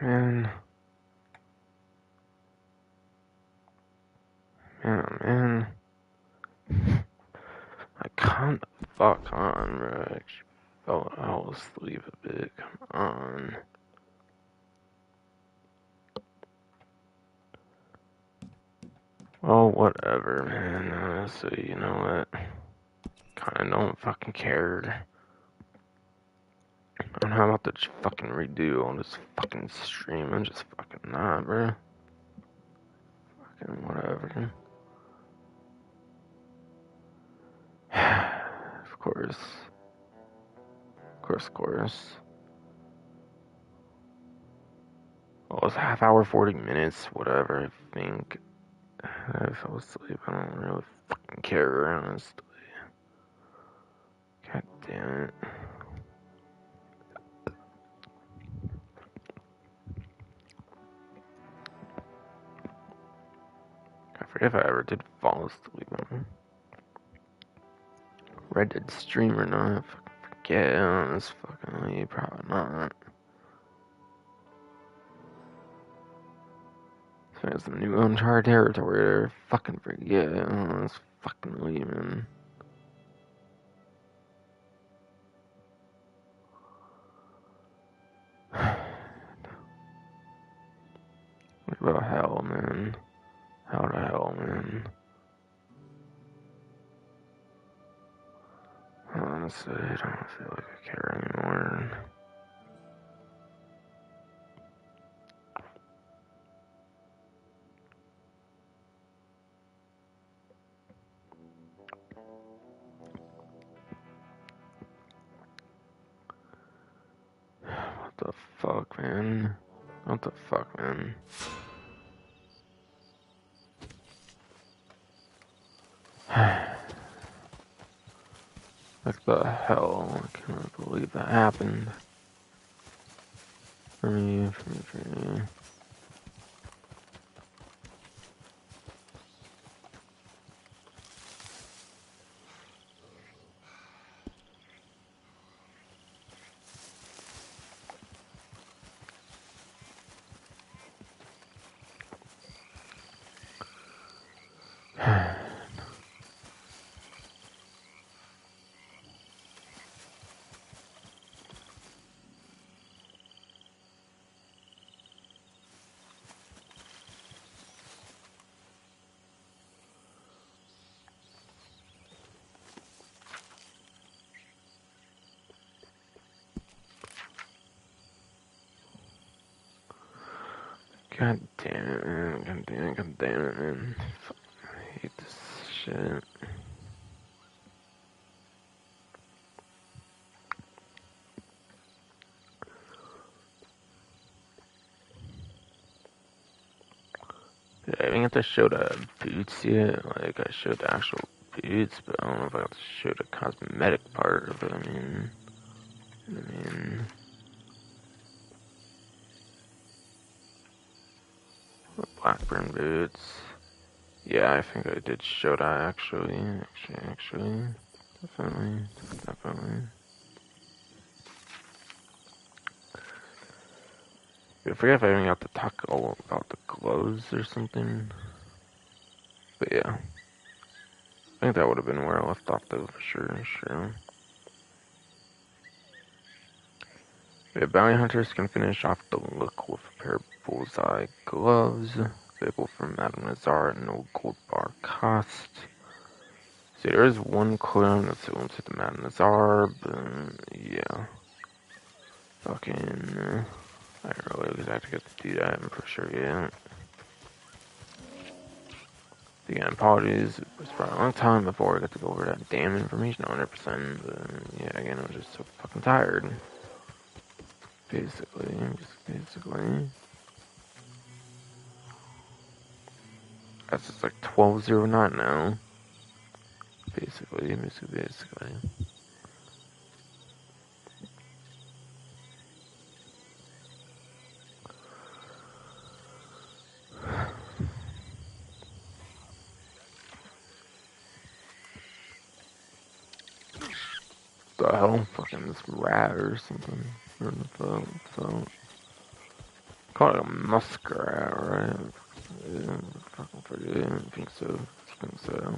Man. Man. I can't fuck on, bro. I actually fell asleep a bit. Come on. Well, whatever, man. Honestly, you know what? Kinda don't fucking care. I don't know about to fucking redo all this fucking stream. I'm just fucking not, bro. Fucking whatever. Of course. Of course. Well, it's half hour, 40 minutes, whatever, I think. I fell asleep. I don't really fucking care, honestly. God damn it. I forget if I ever did fall asleep on Red Dead stream or not. I forget, honest fucking probably not. So it's some new uncharted territory there. Fucking forget, honest fucking man. What about hell, man? How the hell, man? Honestly, I don't feel like I care anymore. What the fuck, man? What the fuck, man? What the hell? I cannot believe that happened. For me. God damn it, man. God damn it, man. Fuck, I hate this shit. I didn't get to show the boots yet. Like, I showed the actual boots, but I don't know if I got to show the cosmetic part of it. I mean, Blackburn boots. Yeah, I think I did show that actually. Definitely. I forget if I even got to talk all about the gloves or something. But yeah. I think that would have been where I left off though, for sure. The bounty hunters can finish off the look with a pair of bullseye gloves, available from Madame Nazar at no gold bar cost. See, there is one clone that's similar to the Madame Nazar, but yeah. Fucking, I don't really exactly get to do that, I'm pretty sure yet. Again, apologies, it was probably a long time before I got to go over that damn information 100%, but yeah, again, I was just so fucking tired. Basically. That's just like 12:09 now. Basically. The hell? Fucking this rat or something. Or the phone. Call it a muskrat, right? Yeah, fucking forget. I think so. I think so.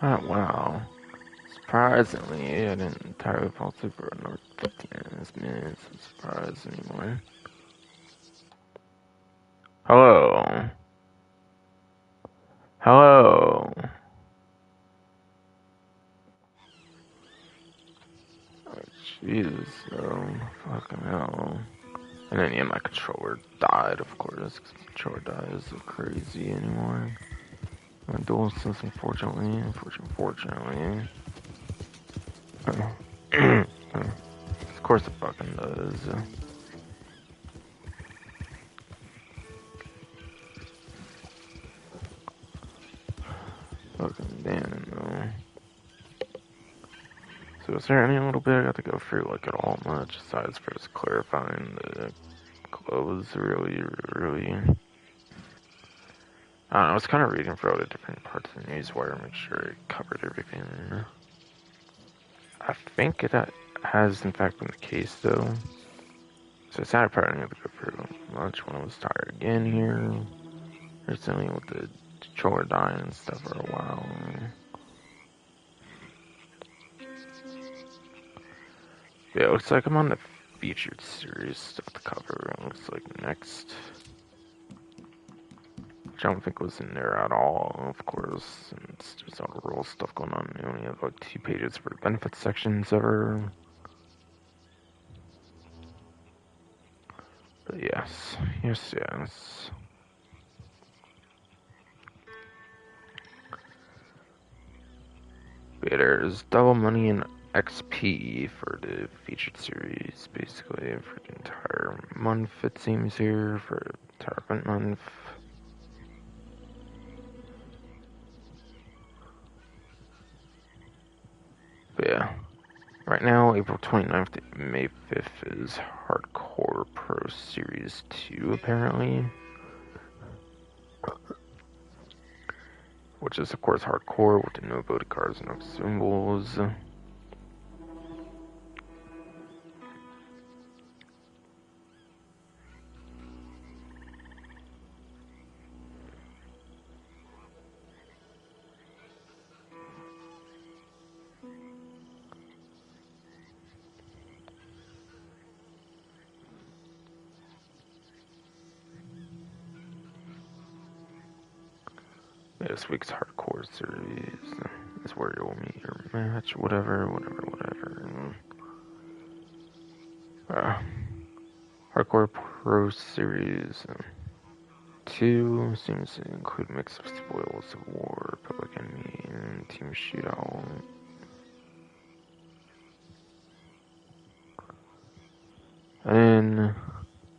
Oh, wow. Surprisingly, I didn't entirely fall through for another 15 minutes. I'm surprised anymore. Hello. Hello. Oh, Jesus, oh, fucking hell. And then, yeah, my controller died, of course, because my controller dies so crazy anymore. My DualSense, unfortunately. Of course it fucking does. Fucking damn, though. So is there any little bit I got to go through, like, at all much, besides for just clarifying the clothes, really? I don't know, I was kind of reading for all the different parts of the newswire, make sure it covered everything. I think it has, in fact, been the case, though. So it's not probably going to go through much when I was tired again here. Recently with the controller dying and stuff for a while. Yeah, it looks like I'm on the featured series stuff to cover. It looks like next. Which I don't think was in there at all, of course. And it's just all the rules stuff going on. You only have like 2 pages for the benefits sections ever. But yes. But yeah, there's double money and XP for the featured series, basically, for the entire month, it seems here, for the entire event month. But yeah, right now, April 29th to May 5th is Hardcore Pro Series 2, apparently. Which is, of course, hardcore with the no ability cards and no symbols. This week's hardcore series is where you'll meet your match, whatever. Hardcore Pro Series 2 seems to include a mix of spoils of war, public enemy, and team shootout. And then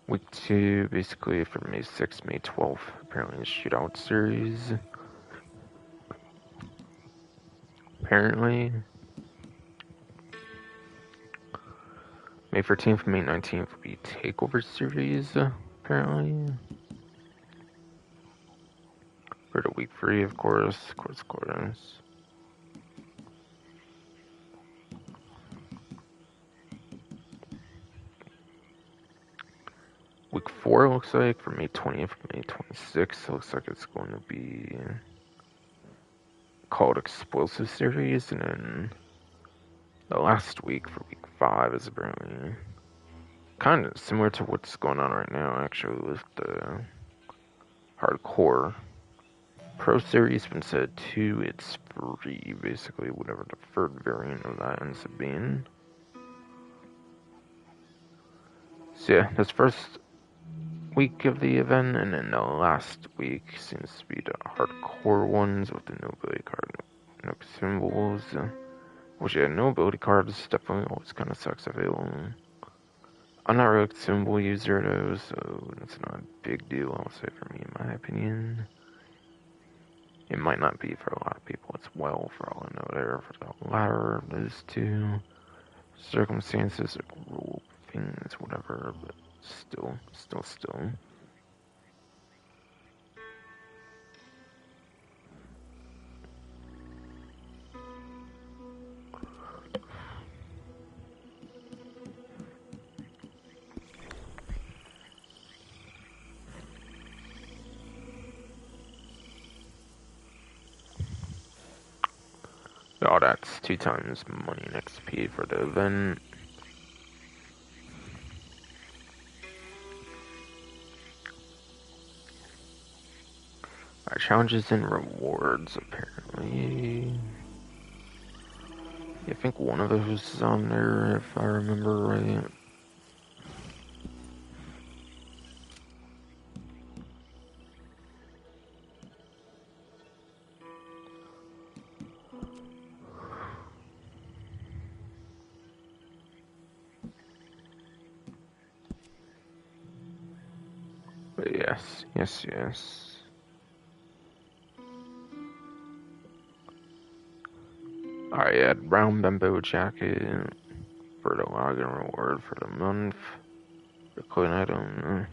week 2, basically from May 6th, May 12th, apparently a shootout series. Apparently. May 14th, May 19th will be Takeover Series, apparently. For the week 3, of course. Week 4 looks like, for May 20th, May 26th, looks like it's going to be called Explosive Series, and then the last week for week 5 is apparently kind of similar to what's going on right now, actually, with the Hardcore Pro Series. But instead of 2, it's 3, basically, whatever the third variant of that ends up being. So yeah, this first week of the event, and then the last week seems to be the hardcore ones with the no ability card, no symbols. Which, yeah, no ability cards definitely always kind of sucks available. I'm not really a symbol user though, so it's not a big deal, I would say, for me, in my opinion. It might not be for a lot of people as well, for all I know there, for the latter of those two circumstances, like rule things, whatever, but still. Oh, that's 2 times money and XP for the event. Challenges and rewards, apparently. I think one of those is on there, if I remember right. But yes. Alright, yeah, brown bamboo jacket for the login reward for the month. The coin item.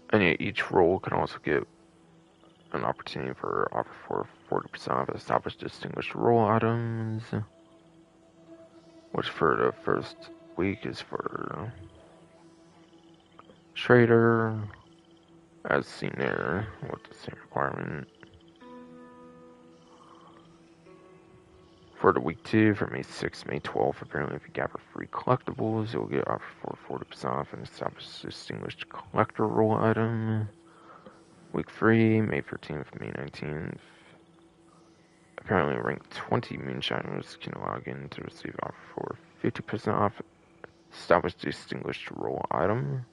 And yeah, each role can also get an opportunity for offer for 40% off established distinguished role items. Which for the first week is for trader, as seen there, with the same requirement. For the week 2, from May 6th, May 12th, apparently if you gather free collectibles, you'll get offer for 40% off an established distinguished collector role item. Week 3, May 13th, May 19th. Apparently rank 20 moonshiners can log in to receive offer for 50% off established distinguished role item.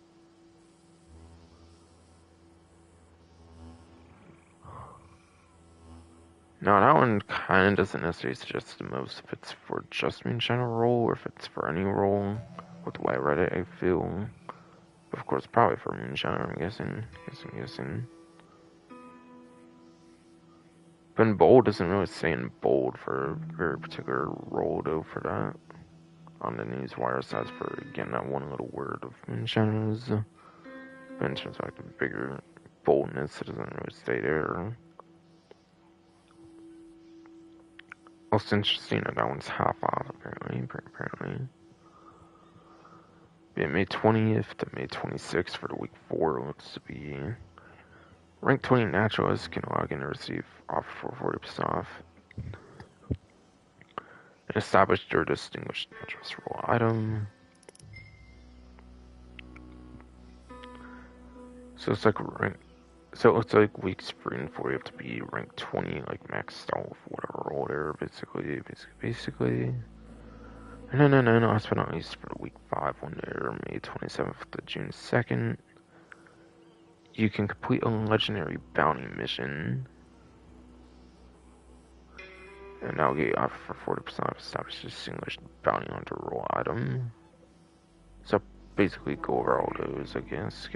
Now that one kinda doesn't necessarily suggest the most if it's for just moonshiner role or if it's for any role. With the way I read it, I feel. Of course, probably for moonshiner, I'm guessing. But in bold doesn't really say in bold for a very particular role though for that. On the news wire size for again that one little word of moonshiners. But in terms of like the bigger boldness, it doesn't really stay there. Also interesting that one's half off apparently. Yeah, May 20th to May 26th for the week 4 looks to be rank 20 naturalists can log in and receive offer for 40% off. An established or distinguished naturalist role item. So it's like so it looks like weeks 3 and 4 you have to be rank 20, like maxed out with whatever role there, basically. No, last but not least for the week 5 one there, May 27th to June 2nd. You can complete a legendary bounty mission. And now get offer for 40% off established distinguished bounty hunter role item. So basically go over all those, I guess.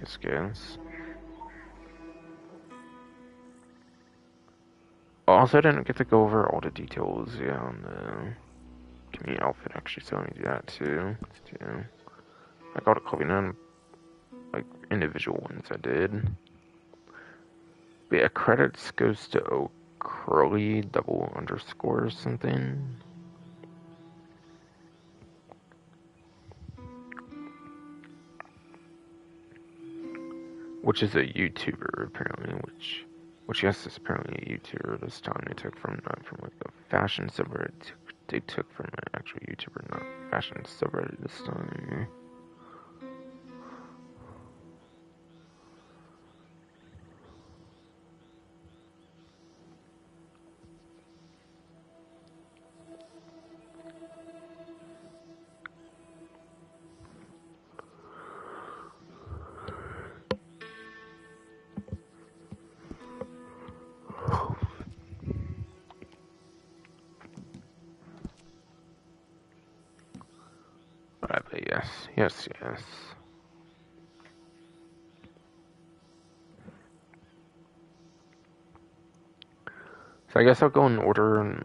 Also, I didn't get to go over all the details, on the community outfit, actually, so let me do that too. I got a copy none, like, individual ones I did. But yeah, credits goes to Curly double underscore or something. Which is a YouTuber, apparently, which yes is apparently a YouTuber this time. They took from, not from like a fashion subreddit, they took from an actual YouTuber, not fashion subreddit this time. But yes. So I guess I'll go in order, and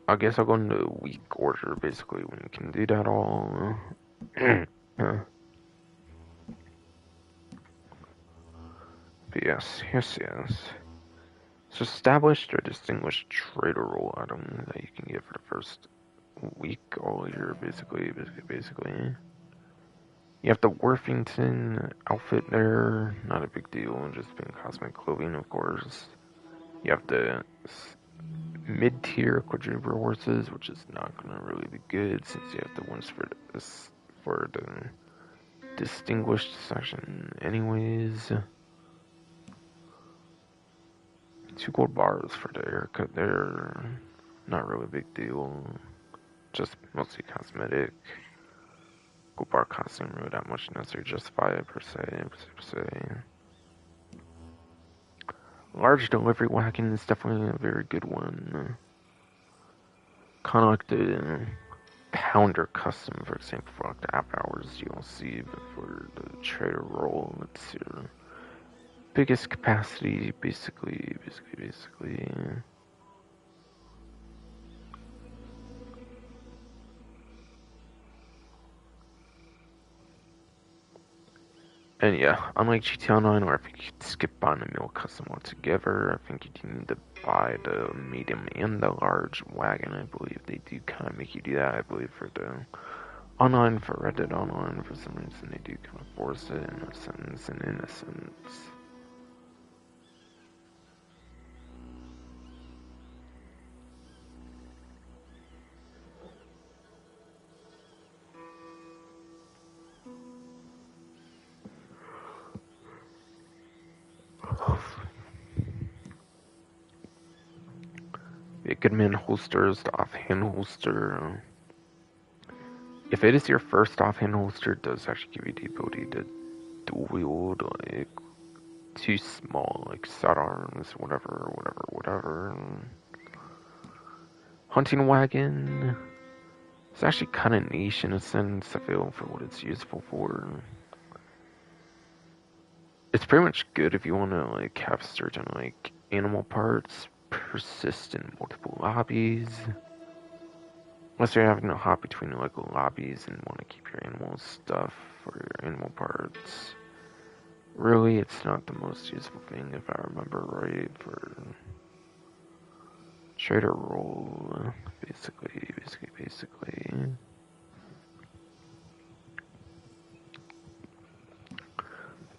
I guess I'll go into week order, basically, when you can do that all. But yes. So established or distinguished trader role item that you can get for the first week all year, basically. You have the Worthington outfit there, not a big deal, just being cosmetic clothing, of course. You have the mid-tier quadruple horses, which is not gonna really be good since you have the ones for this for the distinguished section anyways. 2 gold bars for the haircut there, not really a big deal, just mostly cosmetic. Gold bar costume really that much necessary justify it per se. Large delivery wagon is definitely a very good one. Kind of like the pounder custom, for example, for like the app hours you'll see, but for the trader roll, it's your biggest capacity, basically. And yeah, unlike GT Online, where I think you could skip buying a meal custom altogether, I think you do need to buy the medium and the large wagon. I believe they do kind of make you do that. I believe for the online, for Reddit Online, for some reason they do kind of force it in a sense. A good man holsters, the offhand holster. If it is your first offhand holster, it does actually give you the ability to dual wield like 2 small like sidearms, whatever. Hunting wagon. It's actually kind of niche in a sense, I feel, for what it's useful for. It's pretty much good if you want to like have certain like animal parts persist in multiple lobbies. Unless you're having to hop between like lobbies and want to keep your animal stuff or your animal parts. Really, it's not the most useful thing if I remember right for trader roll, basically.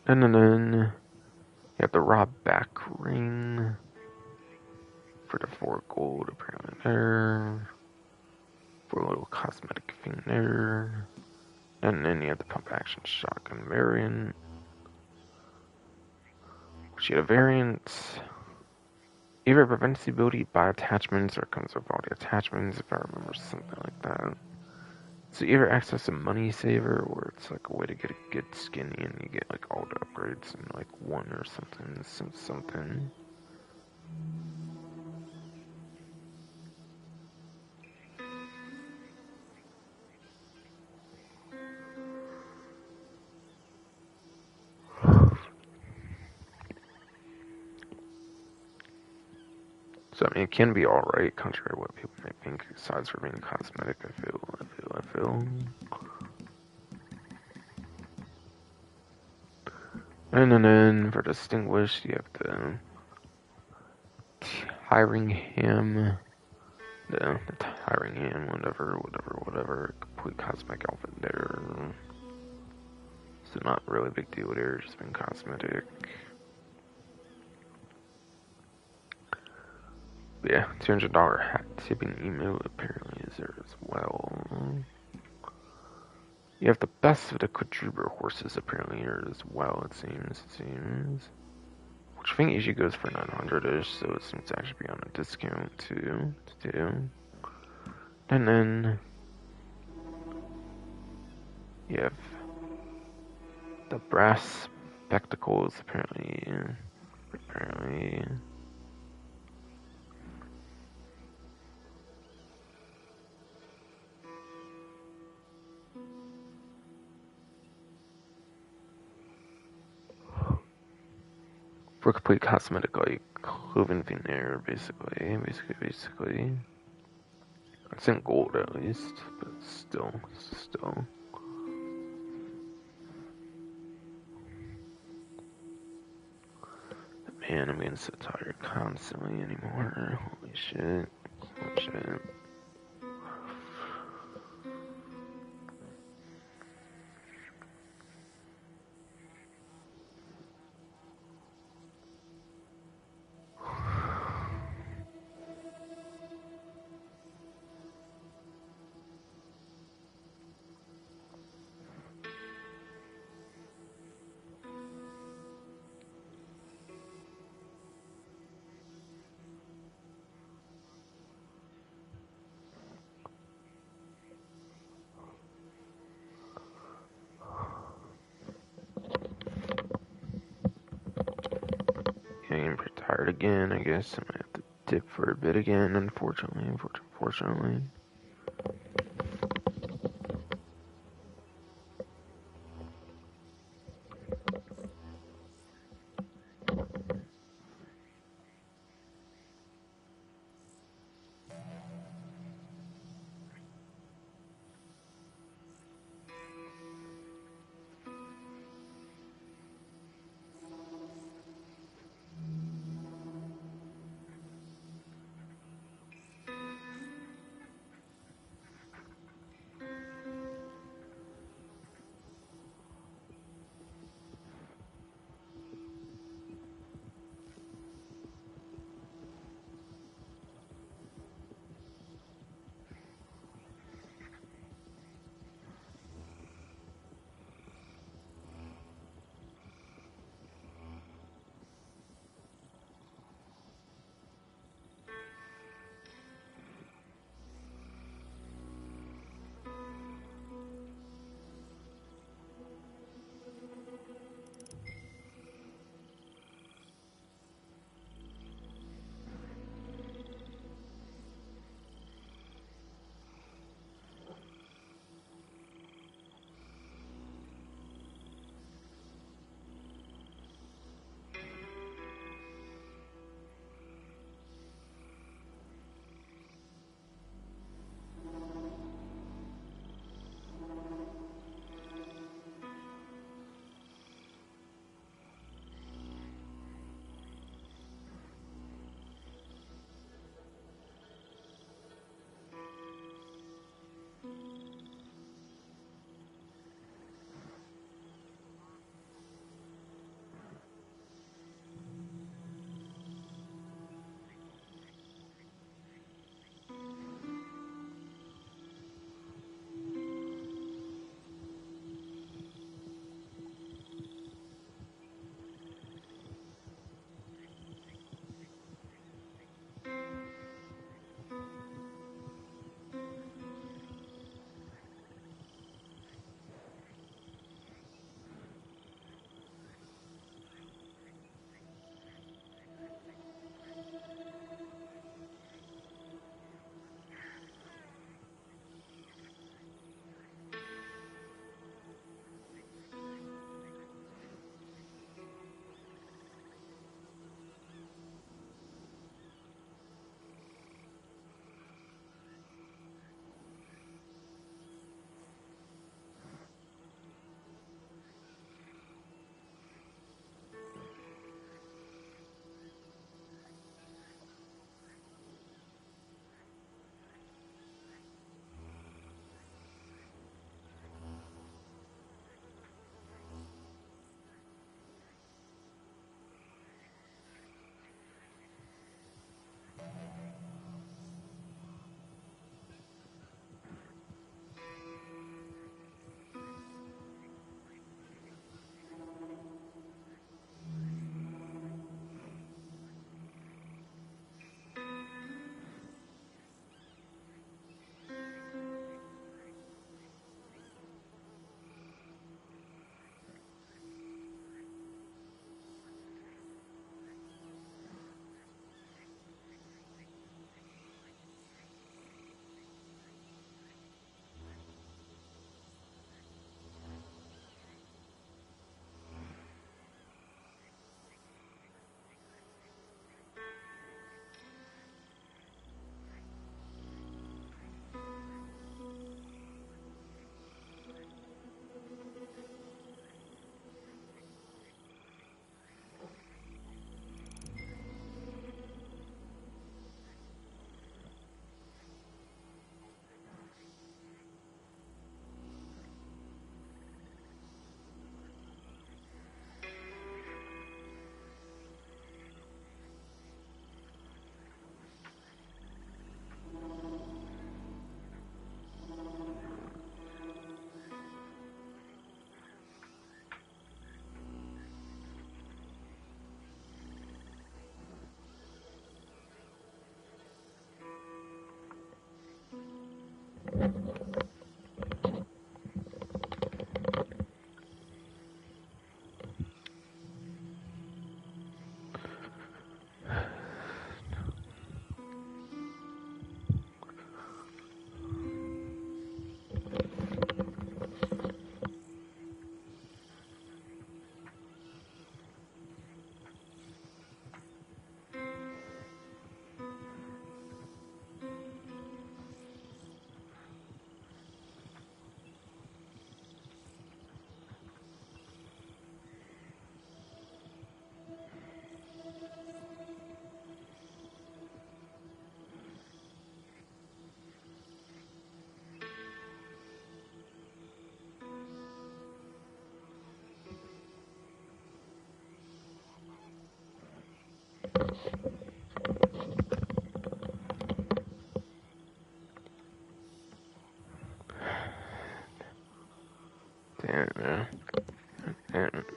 And then you have the raw back ring for the 4 gold apparently there. For a little cosmetic thing there. And then you have the pump action shotgun variant. Which you have a variant. Either prevents the ability by attachments or comes with all the attachments, if I remember something like that. So either acts as a money saver or it's like a way to get a good skinny and you get like all the upgrades in like one or something. So I mean, it can be alright, contrary to what people may think, aside from being cosmetic, I feel. And then for distinguished, you have the hiring him, the hiring him, whatever, complete cosmetic outfit there. So not really a big deal there, just being cosmetic. But yeah, $200 hat tipping email apparently is there as well. You have the best of the quadruple horses apparently here as well, it seems. Which I think usually goes for 900-ish, so it seems to actually be on a discount too. And then you have the brass spectacles apparently. For complete cosmetic like clothing thing there, basically. It's in gold at least, but still. Man, I'm getting so tired constantly anymore. Holy shit. try it again, I guess. I might have to dip for a bit again, unfortunately.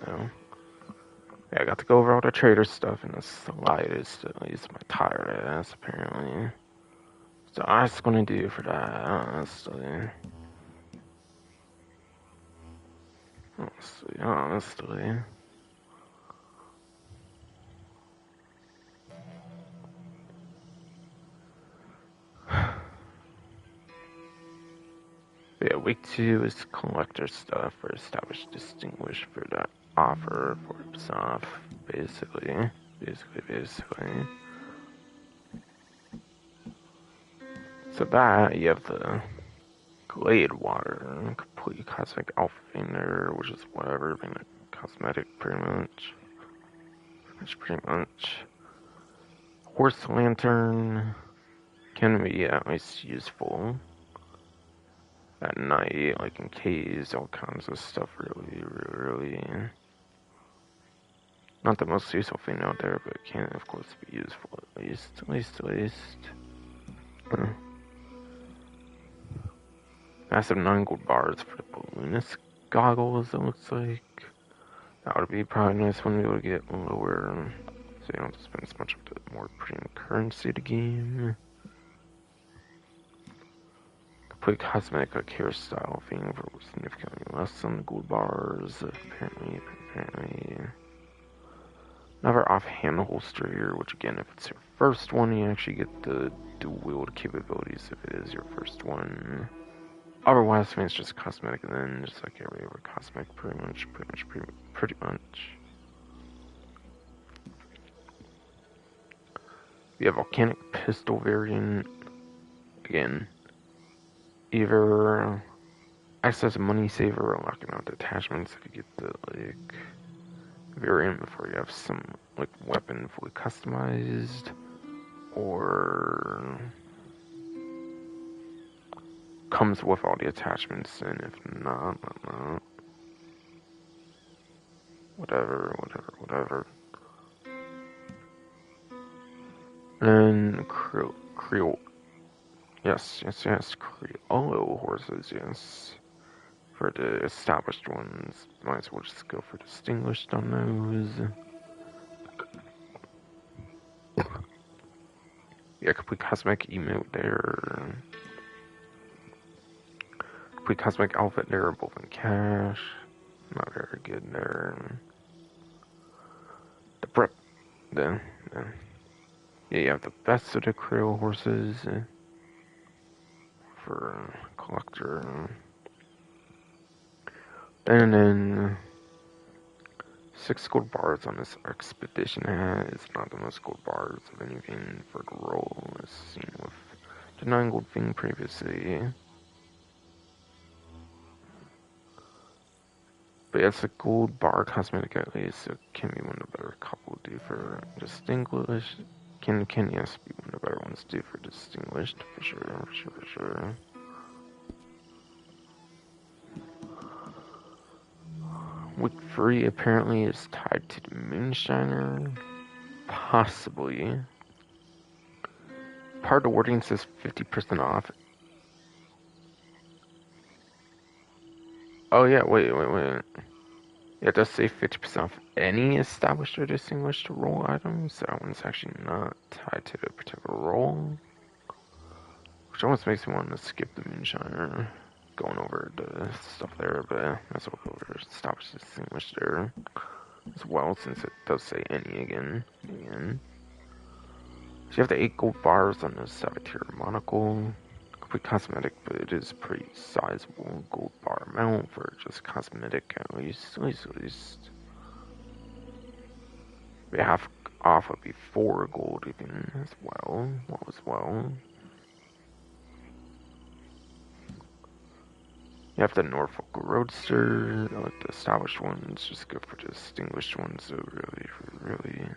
No. Yeah, I got to go over all the trader stuff in the slightest, at least my tired ass, apparently. So I was gonna do for that, honestly. Honestly. Yeah, week 2 is collector stuff for established distinguished for that offer for Ubisoft, basically. Basically. So that, you have the Glade Water, complete cosmic alpha finger, which is whatever, being a cosmetic pretty much. Pretty much. Horse Lantern can be at least useful at night, like in caves, all kinds of stuff, really. Not the most useful thing out there, but it can, of course, be useful at least. Massive 9 gold bars for the balloonist goggles, it looks like. That would be probably nice when we able to get lower, so you don't have to spend as much of the more premium currency to game. Complete cosmetic like hairstyle thing for significantly less than the gold bars, apparently. Another offhand holster here, which again, if it's your first one, you actually get the dual wield capabilities if it is your first one. Otherwise, I mean, it's just cosmetic, and then just like every other cosmetic, pretty much. We have volcanic pistol variant. Again, either access a money saver or locking out detachments if you get the like variant before you have some like weapon fully customized, or comes with all the attachments, and if not, whatever. And Creole, yes, Creole horses, yes. For the established ones, might as well just go for distinguished on those. Yeah, complete cosmic emote there. Complete cosmic outfit there, both in cash. Not very good there. The prep, yeah, you have the best of the Creole horses for collector. And then 6 gold bars on this expedition hat is not the most gold bars of anything for the role, as seen with the 9 gold thing previously. But yeah, it's a gold bar cosmetic at least, so it can be one of the better couple to do for distinguished. Can yes be one of the better ones to do for distinguished, for sure. Week 3 apparently is tied to the Moonshiner. Possibly. Part of the wording says 50% off. Oh yeah, wait. Yeah, it does say 50% off any established or distinguished role items. So that one's actually not tied to the particular role. Which almost makes me want to skip the Moonshiner. Going over the stuff there, but that's what we'll go over established distinguished there as well, since it does say any again. So you have the 8 gold bars on the Saboteur monocle. Complete cosmetic, but it is pretty sizable gold bar amount for just cosmetic at least. We have off would be 4 gold even as well. You have the Norfolk Roadster, like the established ones, just go for distinguished ones, so really.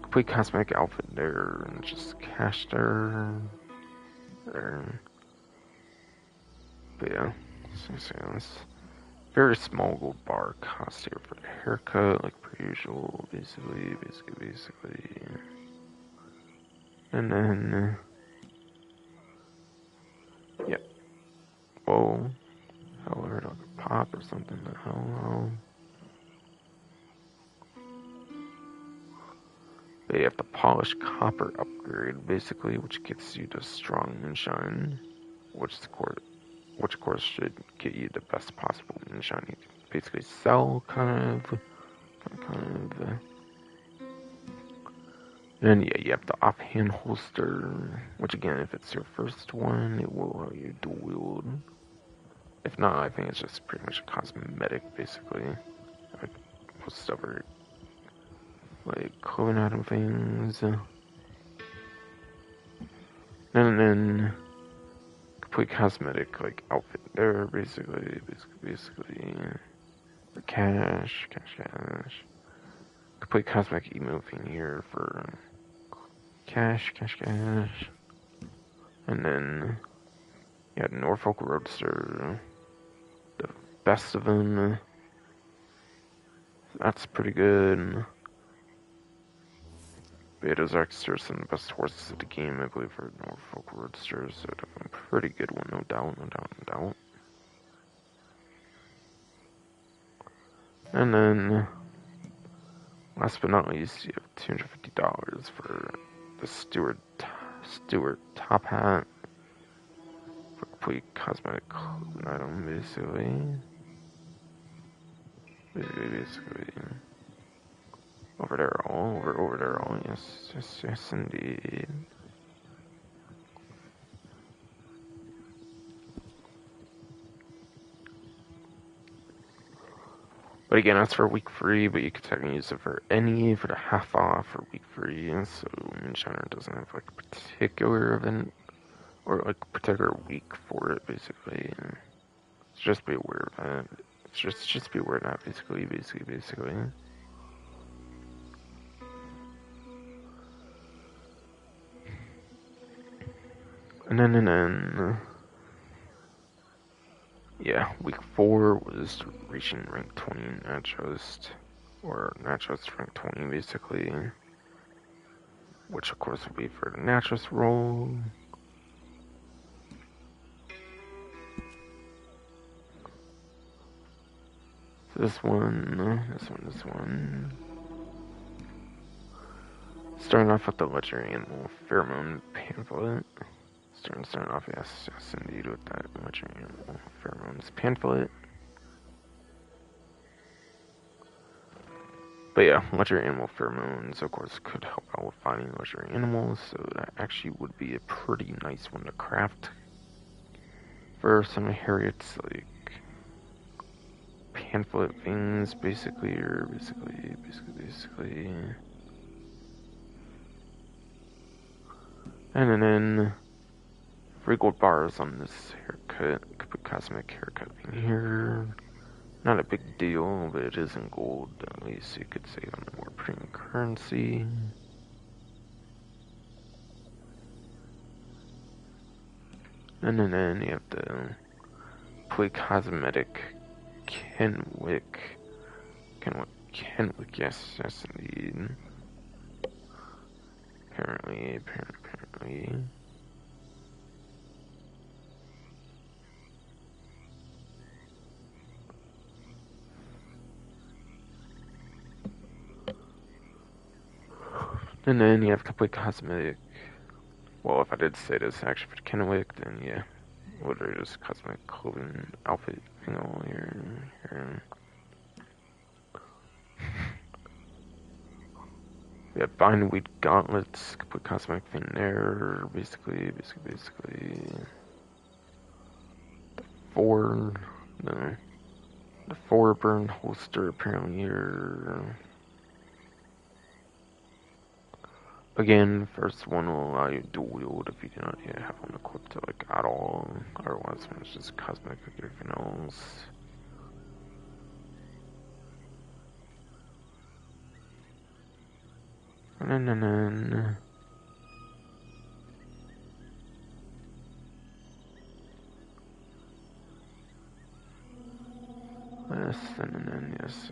Complete cosmetic outfit there, and just cash there. But yeah, so very small gold bar cost here for the haircut, like per usual, basically. And then, yeah. Whoa. However, pop or something. The hell. They have the polished copper upgrade, basically, which gets you to strong moonshine, which of course should get you the best possible moonshine you can basically sell, kind of. And yeah, you have the offhand holster, which again, if it's your first one, it will allow you dual wield. If not, I think it's just pretty much a cosmetic, basically. Like most other like clothing item things. And then complete cosmetic like outfit there, basically. For cash. Complete cosmetic emote thing here for cash. And then yeah, Norfolk Roadster, the best of them. That's pretty good. Betas Extra are some of the best horses of the game, I believe, for Norfolk Roadsters. So a pretty good one, no doubt. And then, last but not least, you have $250 for the Stewart top hat for complete cosmetic clothing item, basically. Over there all, yes, indeed. But again, that's for week free, but you could technically use it for the half off or week free, so Moonshiner doesn't have like a particular event or like a particular week for it, basically. It's just be aware of that. Just be aware of that, basically. And then, yeah, week 4 was reaching rank 20 in Naturalist, or Naturalist rank 20, basically. Which, of course, will be for the Naturalist role. So this one. Starting off with the legendary animal pheromone pamphlet. Starting off, yes, indeed, with that legendary animal pheromones pamphlet. But yeah, legendary animal pheromones, of course, could help out with finding legendary animals, so that actually would be a pretty nice one to craft for some of Harriet's, like, pamphlet things, basically. And then 3 gold bars on this haircut, cosmetic haircut thing here. Not a big deal, but it is in gold, at least you could save on more premium currency. And then you have the play cosmetic Kenwick, yes, indeed. Apparently. And then you have complete cosmetic. Well, if I did say this actually for Kenwick, then yeah, literally just cosmetic clothing outfit, here. We have bindweed gauntlets, complete cosmetic thing there, basically. The 4 burn holster apparently here. Again, first one will allow you to dual wield if you do not yet have one equipped like at all. Otherwise, it's just cosmetic like everything else. And then yes,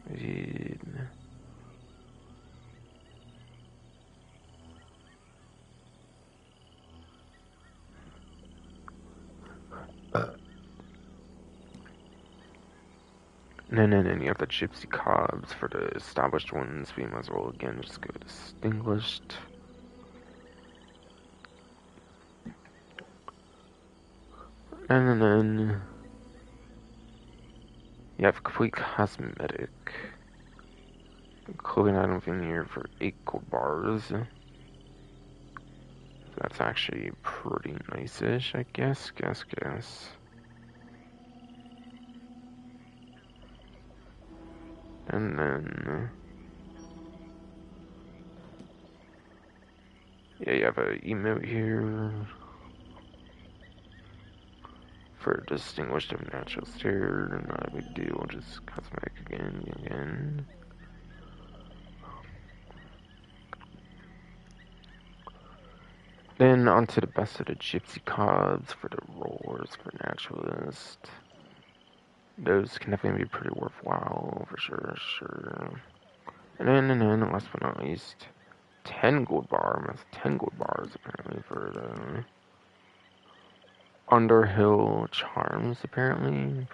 indeed. And then you have the gypsy cobs for the established ones. We might as well again just go distinguished. And then you have complete cosmetic. Clothing item in here for 8 gold bars. That's actually pretty nice-ish, I guess. And then yeah, you have an emote here for distinguished of natural stare. Not a big deal, just cosmetic again. Then onto the best of the gypsy cobs for the rollers for naturalist. Those can definitely be pretty worthwhile for sure. And then last but not least, 10 gold bar. That's 10 gold bars apparently for the Underhill Charms apparently.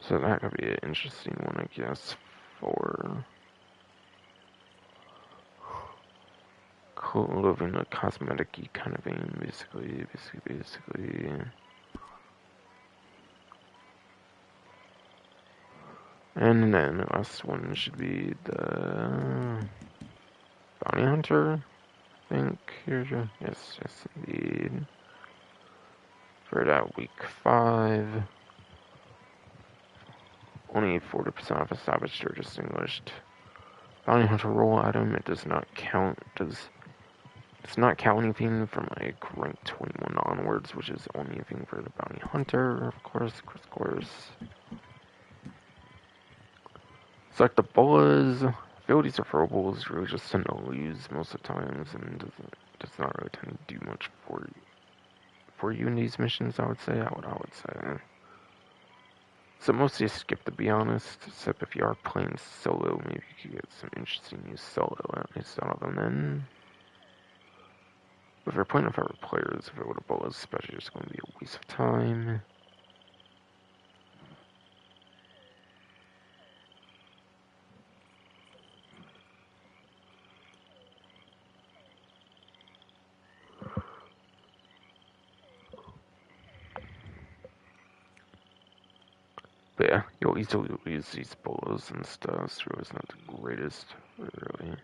So that could be an interesting one, I guess, for living a cosmetic-y kind of thing, basically. And then the last one should be the Bounty Hunter, I think. Yes, indeed. For that week 5. Only 40% off established or distinguished. Bounty Hunter roll item, it does not count, does not count anything from like rank 21 onwards, which is only anything for the Bounty Hunter, of course. Select the bolas. Abilities referable is really just a no use most of the times, and does not really tend to do much for you in these missions. I would say. So mostly skip, to be honest, except if you are playing solo, maybe you could get some interesting new solo at least out of them then. But if you're playing with other players, if it would have bolas, especially, it's going to be a waste of time. But yeah, you'll easily lose these bolas and stuff, so it's not the greatest, really.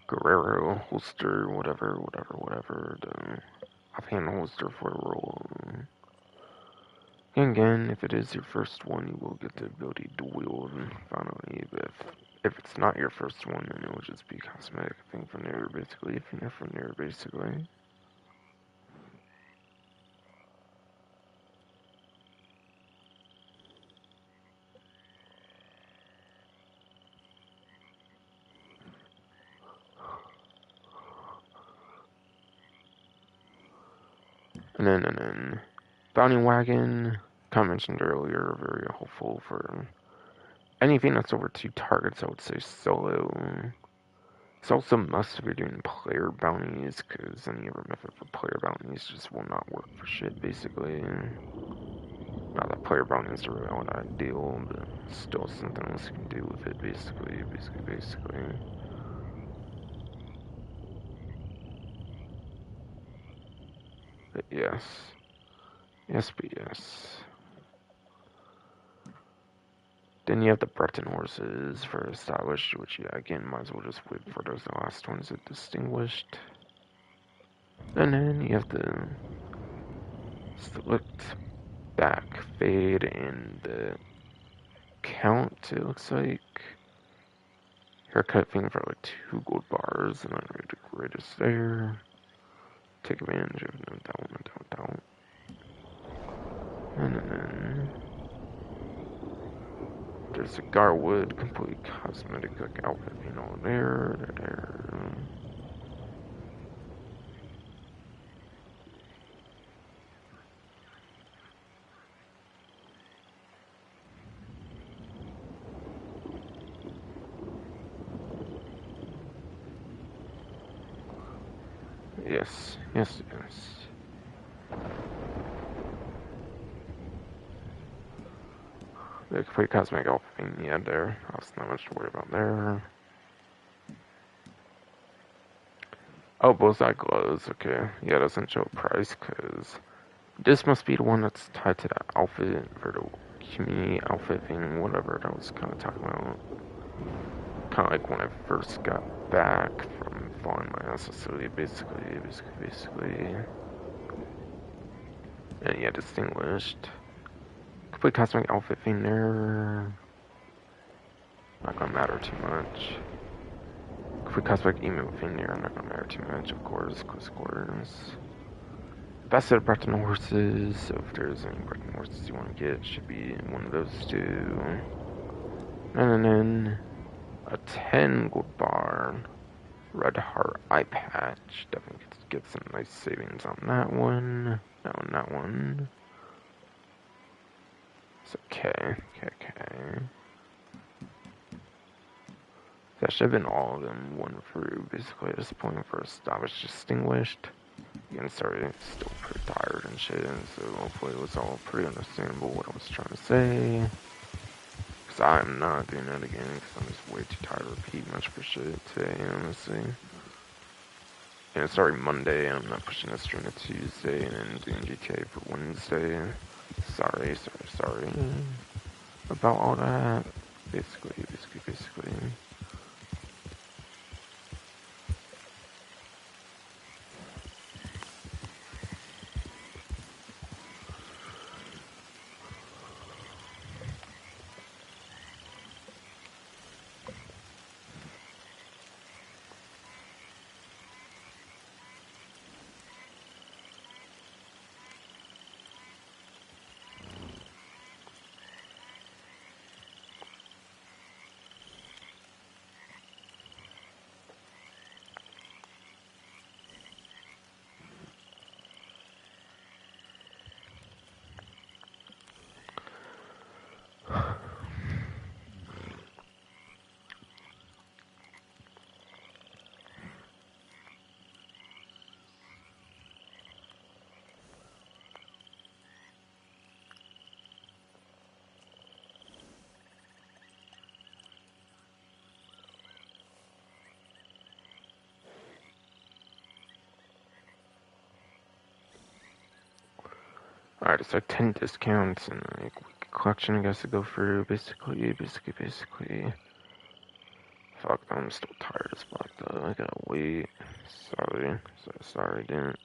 Guerrero holster, whatever. The offhand holster for a roll. And again, if it is your first one, you will get the ability to wield finally. But if it's not your first one, then it will just be cosmetic thing from there, basically. If you're from there, basically. And then Bounty Wagon, kind of mentioned earlier, very helpful for anything that's over 2 targets, I would say solo. It's also a must if you're doing player bounties, because any other method for player bounties just will not work for shit, basically. Not that player bounties are really all that ideal, but still something else you can do with it, basically. But yes. Then you have the Breton horses for established, which, yeah, again, might as well just wait for those last ones that distinguished. And then you have the select back fade and the count, it looks like. Haircut thing for like 2 gold bars, and not really the greatest there. Take advantage of no doubt. And then there's a Garwood, complete cosmetic like outfit, there. Yes, yes, yes. The complete cosmic elf thing, yeah, there. That's not much to worry about there. Oh, bullseye glows, okay. Yeah, it doesn't show a price, because this must be the one that's tied to that outfit, for the community outfit thing, whatever that was kind of talking about. Kind of like when I first got back from following my ass facility, basically. And yeah, distinguished. Complete cosmic outfit thing there. Not gonna matter too much. Complete cosmic email thing there, not gonna matter too much, of course. Best set of Breton horses, so if there's any Breton horses you want to get, should be one of those two. And then a 10 gold bar. Red Heart Eye Patch. Definitely get some nice savings on that one. That one. It's okay. That should have been all of them one through, basically, at this point. First, I was distinguished. Again, sorry, still pretty tired and shit, so hopefully it was all pretty understandable what I was trying to say. Because I'm not doing that again, because I'm just way too tired to repeat much for shit today, honestly. And it's already Monday, and I'm not pushing this stream to Tuesday, and then doing GTA for Wednesday. Sorry about all that. Basically. Alright, it's like 10 discounts and like collection I guess to go through, basically. Fuck, I'm still tired as fuck though. I gotta wait. Sorry, didn't.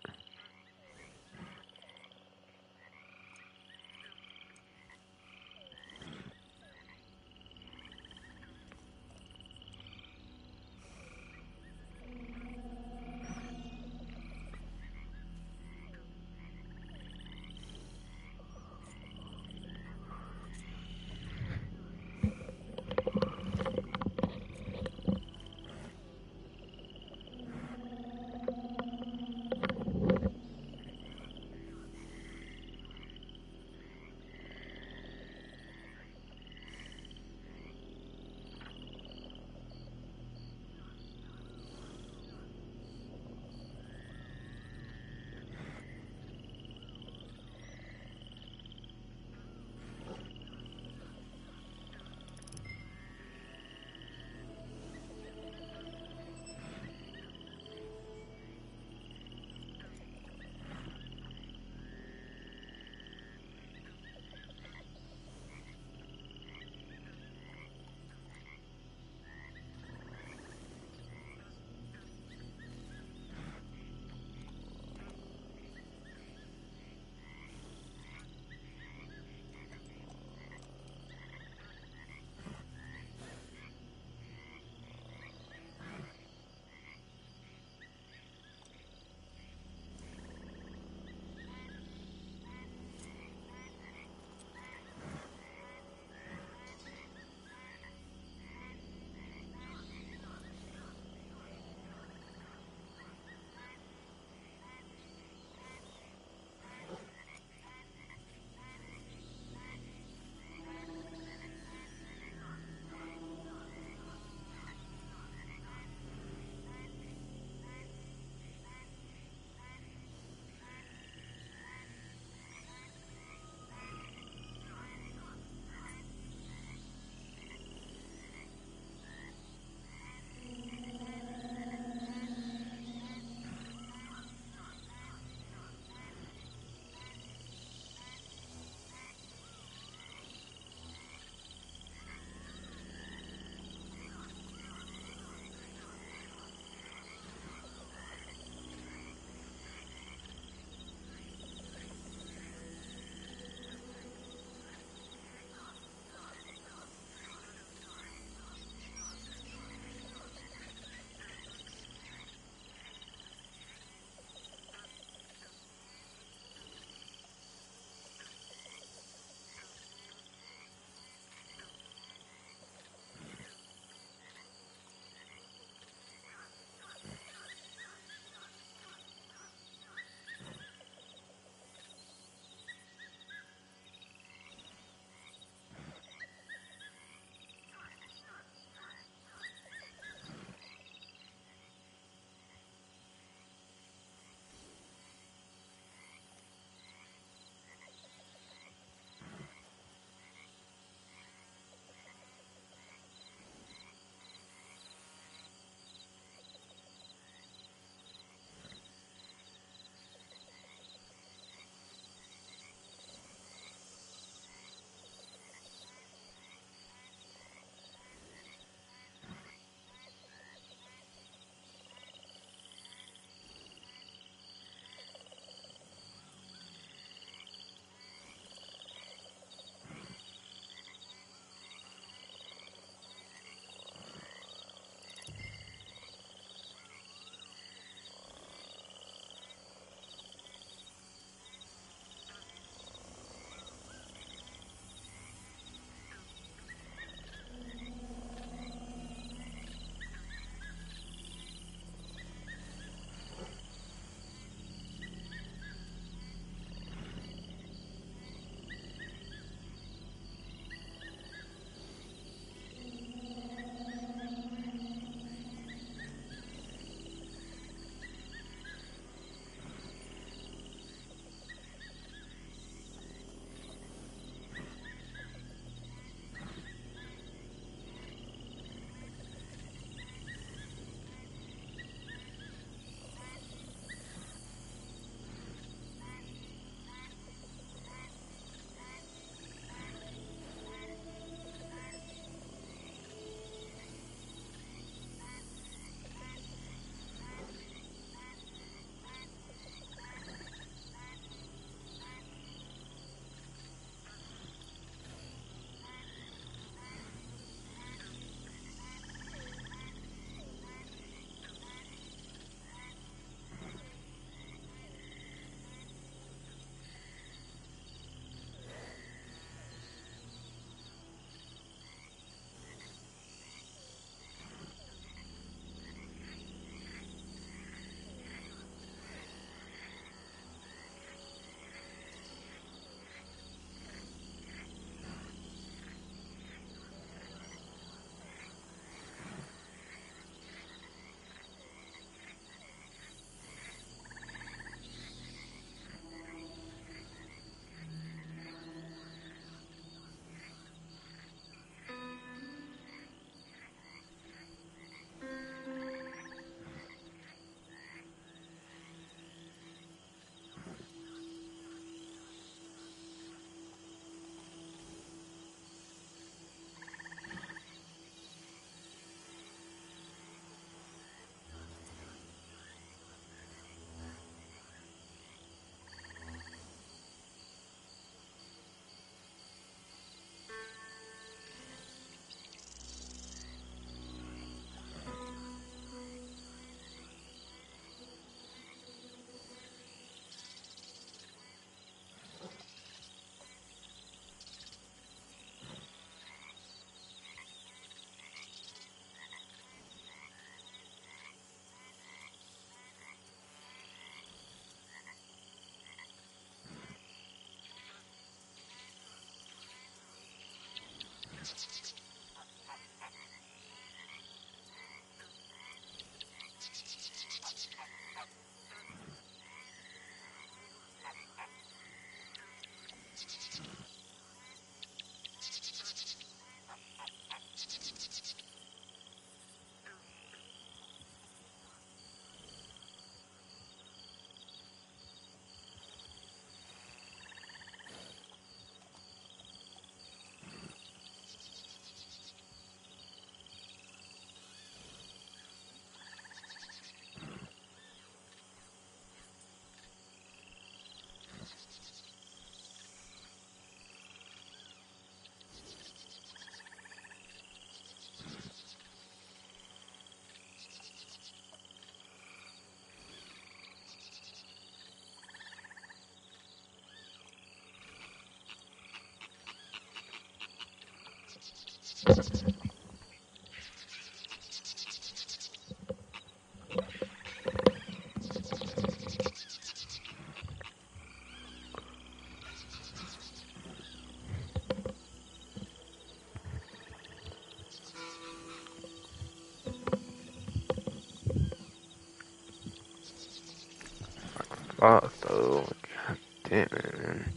Oh, though, god damn it, man.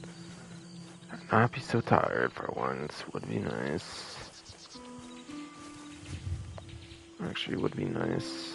Not be so tired for once would be nice. Actually, would be nice.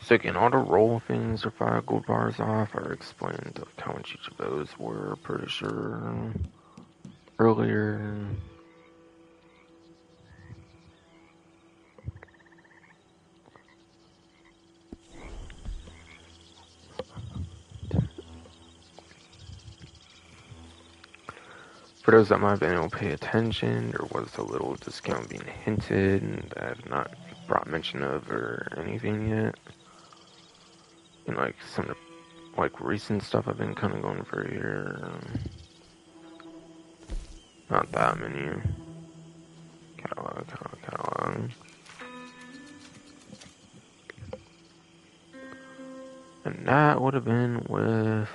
So again, all the roll things are 5 gold bars off. I explained like how much each of those were, pretty sure, earlier. For those that might have been able to pay attention, there was a little discount being hinted and I have not brought mention of or anything yet. And like some of the like recent stuff I've been kind of going for here. Not that many. Catalog. And that would have been with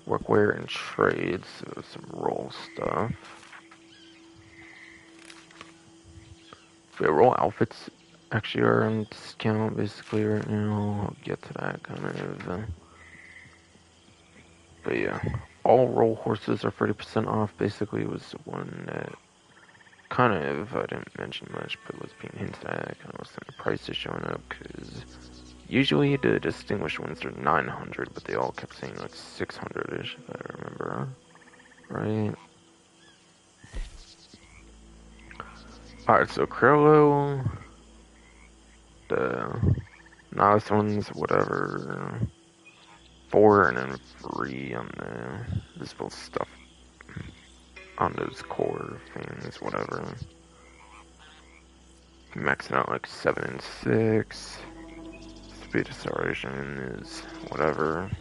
workwear and trades, so some roll stuff. The roll outfits actually are on discount basically right now. I'll get to that kind of. But yeah, all roll horses are 30% off. Basically, it was one that kind of, I didn't mention much, but was being hinted at. Kind of was the price is showing up because usually the distinguished ones are 900, but they all kept saying like 600-ish, if I remember right. Alright, so Krello, the nice ones, whatever, 4 and then 3 on the visible stuff on those core things, whatever. Maxing out like 7 and 6. Speed acceleration is whatever.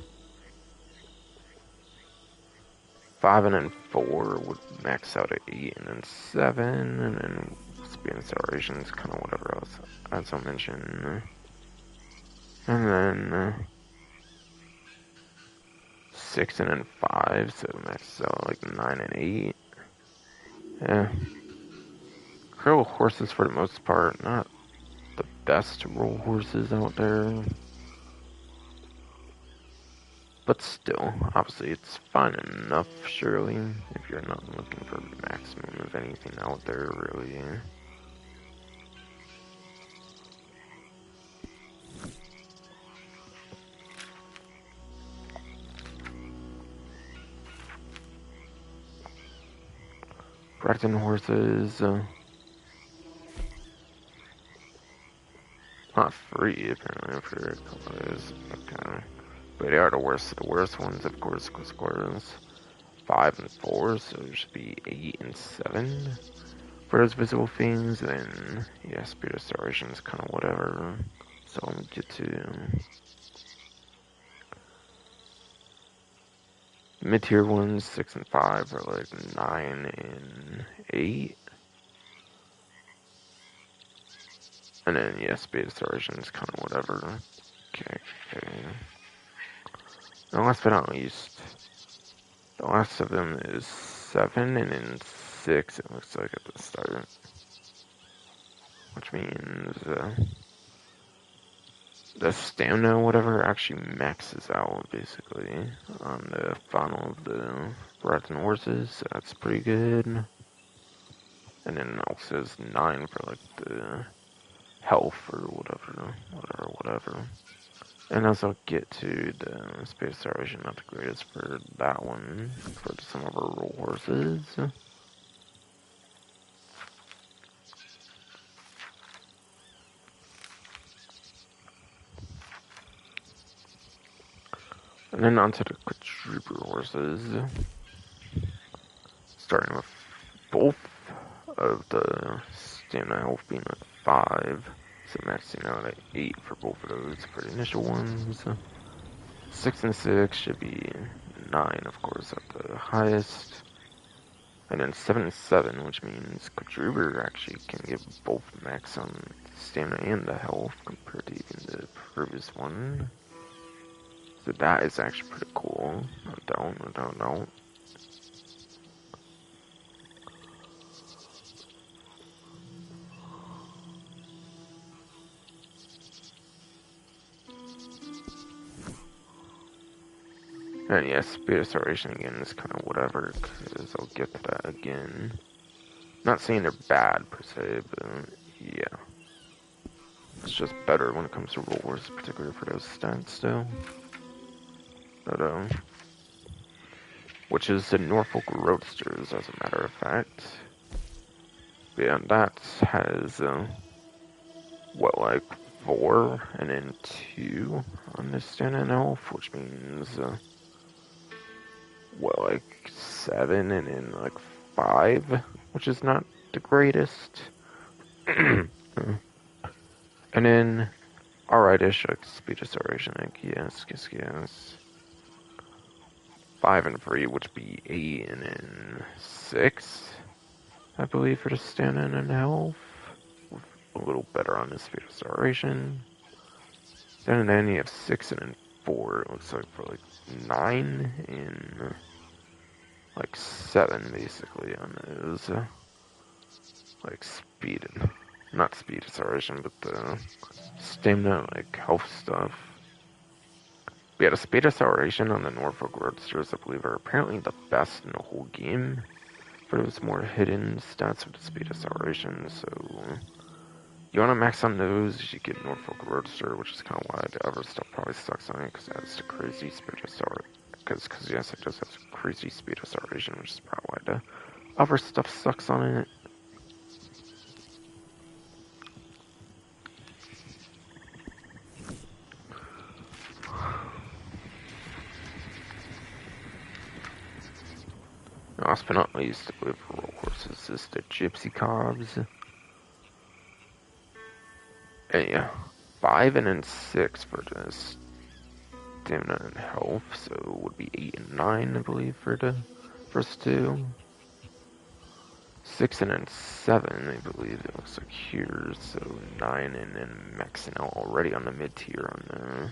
5 and then 4 would max out at 8 and then 7, and then speed acceleration is kind of whatever else, as I mentioned. And then 6 and then 5, so max out like 9 and 8. Yeah. Crow horses for the most part, not the best roll horses out there. But still, obviously it's fine enough, surely, if you're not looking for maximum of anything out there, really. Breton horses, not free, apparently, for a couple of days. Okay. But they are the worst of the worst ones, of course, because 5 and 4, so it should be 8 and 7 for those visible things. Then, yeah, speed acceleration is kind of whatever. So I'll get to mid-tier ones. 6 and 5 are like 9 and 8. And then, yeah, speed acceleration is kind of whatever. Okay. And last but not least, the last of them is 7 and then 6, it looks like at the start. Which means the stamina, whatever, actually maxes out, basically, on the final of the Breton horses, so that's pretty good. And then it also says 9 for, like, the health or whatever. And as I'll get to the speed acceleration, not the greatest for that one, for some of our roll horses. And then onto the quadruple horses. Starting with both of the stamina health being at 5. So maxing out at 8 for both of those for the initial ones. 6 and 6 should be 9, of course, at the highest. And then 7 and 7, which means Quadruber actually can give both max on stamina and the health compared to even the previous one. So that is actually pretty cool. No doubt. And yeah, speed acceleration again is kind of whatever, because I'll get to that again. Not saying they're bad per se, but yeah. It's just better when it comes to roll wars, particularly for those stats though. But which is the Norfolk Roadsters, as a matter of fact. But yeah, that has what, like 4 and then 2 on this standing elf, which means what, like 7 and then like 5, which is not the greatest. And then alright-ish, like speed acceleration, like yes. 5 and 3, which would be 8 and then 6, I believe, for the standing and health. A little better on the speed acceleration. Then you have 6 and then 4, it looks like, for like 9 and like 7 basically on those. Like speed, not speed acceleration, but the stamina, like health stuff. Yeah, the speed acceleration on the Norfolk Roadsters, I believe, are apparently the best in the whole game. For those more hidden stats with the speed acceleration, so you want to max on those, you get Norfolk Roadster, which is kind of why the other stuff probably sucks on it, because it has the crazy speed acceleration. Because yes, it just has crazy speed acceleration, which is probably why the other stuff sucks on it. Last but not least, with roll horses is the Gypsy Cobs. And yeah, 5 and then 6 for this stamina and health, so it would be 8 and 9, I believe, for the first two. 6 and then 7, I believe it looks like here, so 9 and then maxing out already on the mid tier on the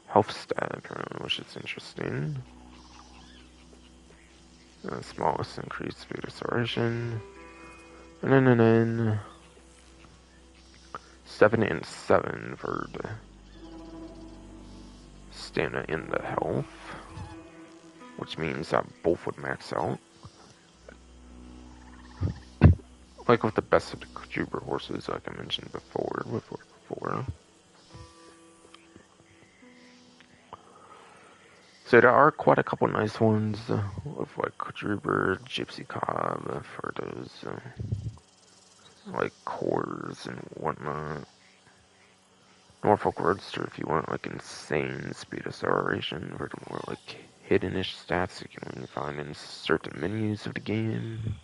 health stat, apparently, which is interesting. The smallest increased speed acceleration. And then 7 and 7 for the stamina and the health, which means that both would max out. Like with the best of the Quadruber horses, like I mentioned before. So there are quite a couple nice ones with like Quadruber, Gypsy Cob for those like cores and whatnot. Norfolk Roadster if you want like insane speed acceleration for the more like hidden-ish stats you can only find in certain menus of the game.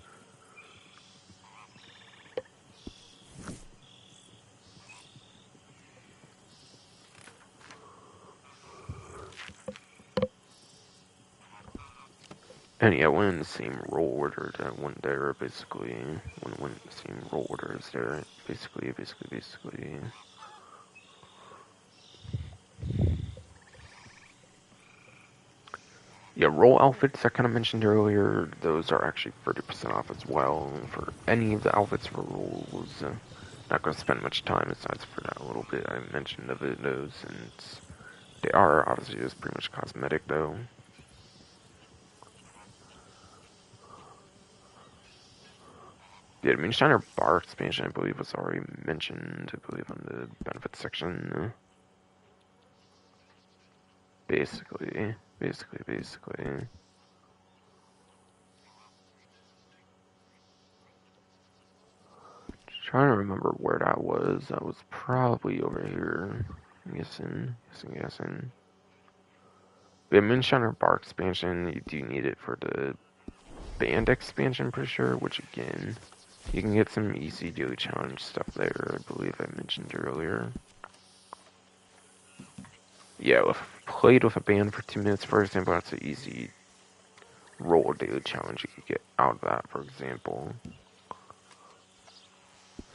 And yeah, when in the same roll order that went there, basically, when the same roll order is there, basically. Yeah, roll outfits I kind of mentioned earlier, those are actually 30% off as well for any of the outfits for rolls. Not going to spend much time besides for that little bit I mentioned of it, those, and they are obviously just pretty much cosmetic though. Yeah, the Moonshiner bar expansion, I believe, was already mentioned, I believe, on the benefits section. Basically. Trying to remember where that was. That was probably over here. I'm guessing. The Moonshiner bar expansion, you do need it for the band expansion, pretty sure, which again, you can get some easy daily challenge stuff there, I believe I mentioned earlier. Yeah, if played with a band for 2 minutes, for example, that's an easy roll daily challenge you could get out of that, for example.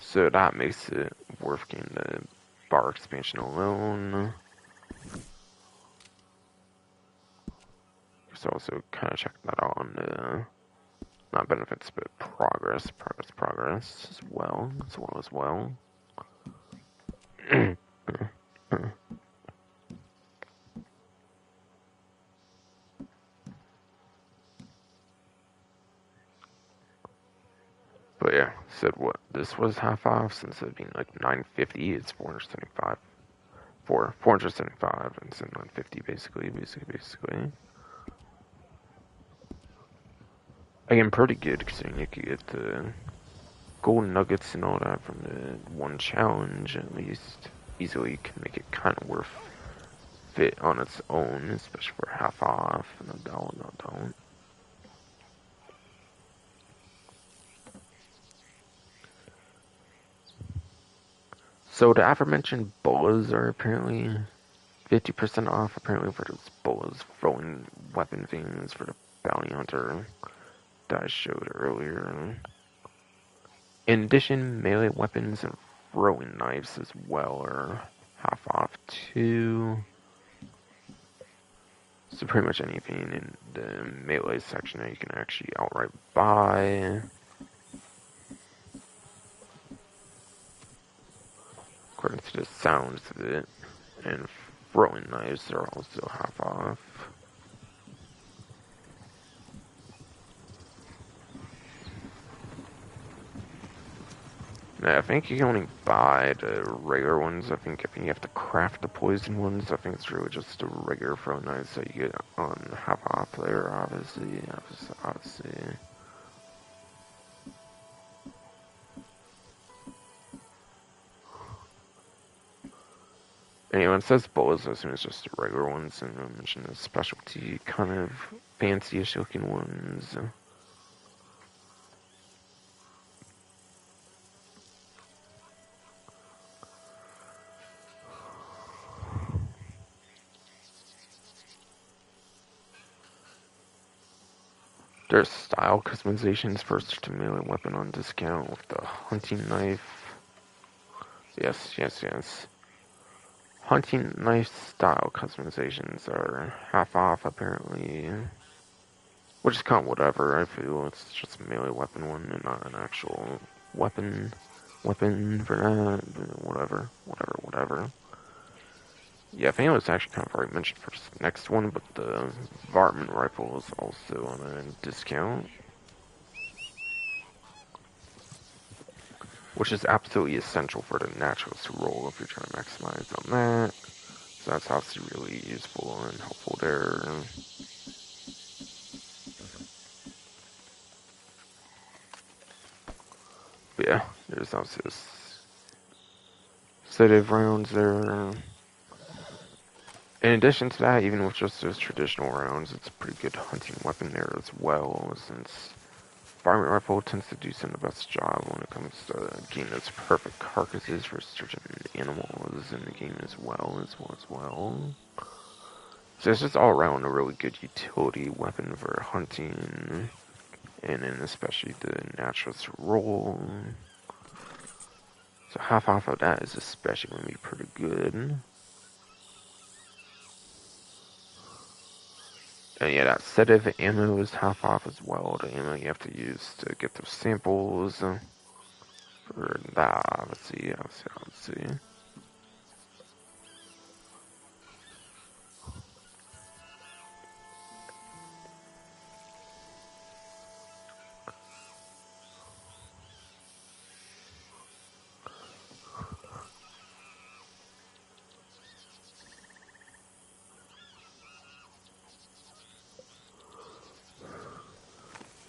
So that makes it worth getting the bar expansion alone. So also kind of check that out on the, not benefits, but progress as well. But yeah, said what this was half off, since it being like 950, it's 475. 475 instead of 950, basically. Again, pretty good considering you could get the gold nuggets and all that from the one challenge. At least easily can make it kind of worth it on its own, especially for half off. No doubt. So the aforementioned bolas are apparently 50% off, apparently, for those bolas throwing weapon things for the bounty hunter that I showed earlier. In addition, melee weapons and throwing knives as well are half off too. So pretty much anything in the melee section that you can actually outright buy. According to the sounds of it. And throwing knives are also half off. I think you can only buy the regular ones. I think you have to craft the poison ones. I think it's really just the regular throwing knives that you get on half off there, obviously. Anyway, it says bows, I assume it's just the regular ones, and I mentioned the specialty kind of fancy-ish looking ones. There's style customizations for a melee weapon on discount with the hunting knife. Yes. Hunting knife style customizations are half off, apparently. Which is kind of whatever, I feel. It's just a melee weapon one and not an actual weapon for that. Whatever. Yeah, I think it was actually kind of already mentioned for this next one, but the varmint rifle is also on a discount. Which is absolutely essential for the naturals to roll if you're trying to maximize on that. So that's obviously really useful and helpful there. But yeah, there's obviously this set of rounds there. In addition to that, even with just those traditional rounds, it's a pretty good hunting weapon there as well, since varmint rifle tends to do some of the best job when it comes to getting those perfect carcasses for certain animals in the game as well. So it's just all around a really good utility weapon for hunting, and then especially the naturals roll. So half off of that is especially going to be pretty good. And yeah, that set of ammo is half off as well. The ammo you have to use to get those samples for that, obviously.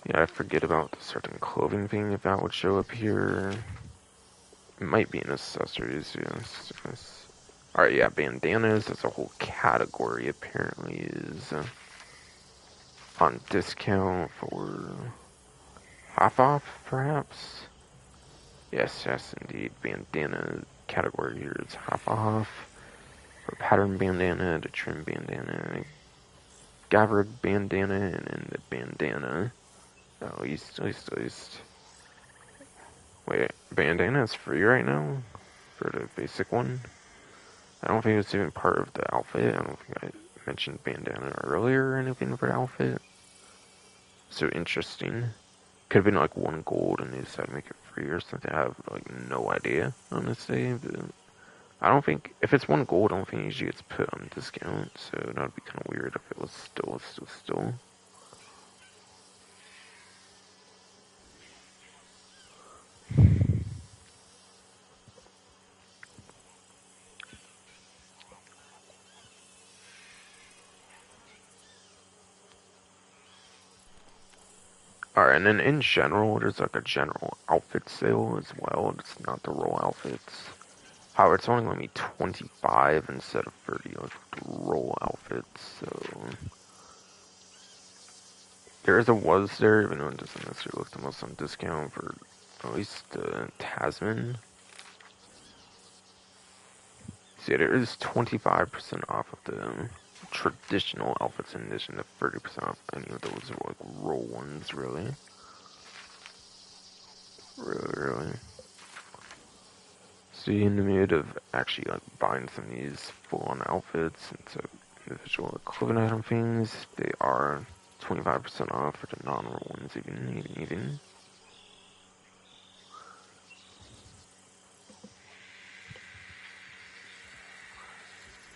Yeah, I forget about the certain clothing thing, if that would show up here. It might be in accessories, yes. Alright, yeah, bandanas as a whole category apparently is on discount for half off, perhaps? Yes, indeed. Bandana category here is half off. For pattern bandana, the trim bandana, Gavard bandana, and then the bandana. Oh, East. Wait, bandana is free right now? For the basic one? I don't think it's even part of the outfit. I don't think I mentioned bandana earlier or anything for the outfit. So interesting. Could have been like 1 gold and they decided to make it free or something. I have like no idea, honestly. But I don't think, if it's 1 gold, I don't think it usually gets put on discount. So that would be kind of weird if it was still. Alright, and then in general, there's like a general outfit sale as well. It's not the roll outfits. However, it's only going to be 25 instead of 30 like the roll outfits, so was there, even though it doesn't necessarily look the most on discount for at least Tasman. See, there is 25% off of the traditional outfits in addition to 30% off any of those like roll ones, really. Really. So you're in the mood of actually like buying some of these full-on outfits and so individual clothing item things, they are 25% off for the non-roll ones, even.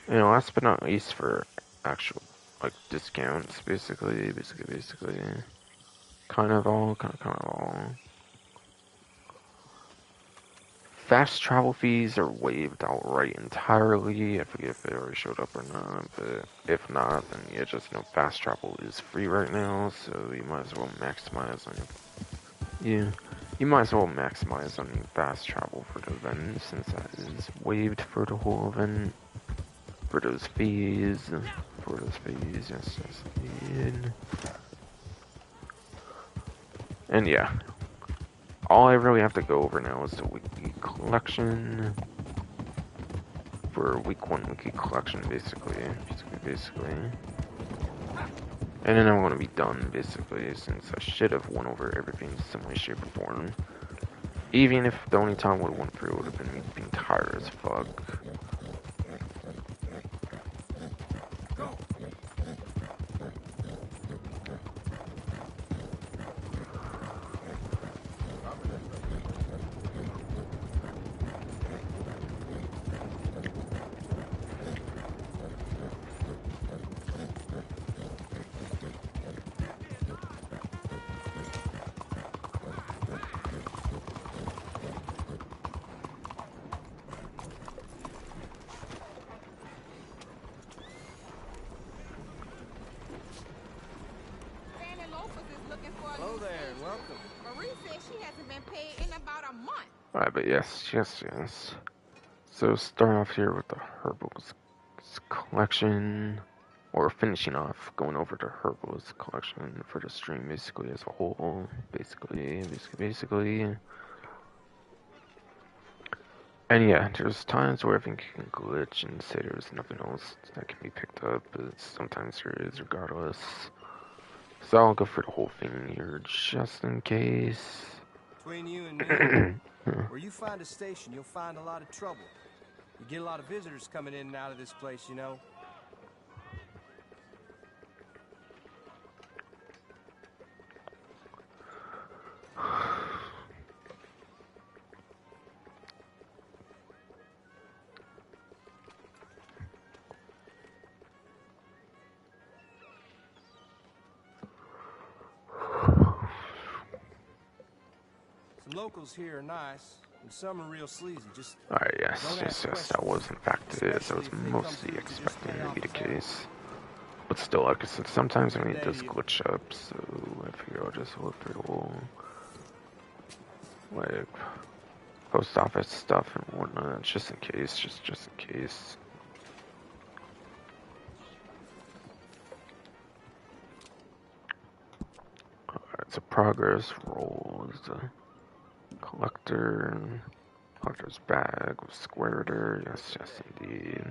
You know, last but not least for actual like discounts, basically, kind of all. Fast travel fees are waived outright entirely. I forget if they already showed up or not, but if not, then yeah, just know fast travel is free right now, so you might as well maximize on your fast travel for the event, since that is waived for the whole event. For those fees, yes, indeed. And yeah, all I really have to go over now is the weekly collection. For week 1 weekly collection, basically. And then I'm gonna be done, basically, since I should have went over everything in some way, shape, or form. Even if the only time I would have went through would have been me being tired as fuck. Hello there, welcome. Marie says she hasn't been paid in about a month. Alright, but yes. So starting off here with the Herbals collection, or finishing off, going over the Herbals collection for the stream basically as a whole, basically. And yeah, there's times where I think you can glitch and say there's nothing else that can be picked up, but sometimes there is regardless. So I'll go for the whole thing here just in case. Between you and me, where you find a station, you'll find a lot of trouble. You get a lot of visitors coming in and out of this place, you know. Some locals here are nice, and some are real sleazy. Just Alright, yes, that was in fact it. That was mostly expecting to be the case. But still, like I said, sometimes when it does glitch up, so I figure I'll just look through all, like, post office stuff and whatnot, just in case, just in case. Alright, so progress rolls, collector's bag with squareter, yes, indeed.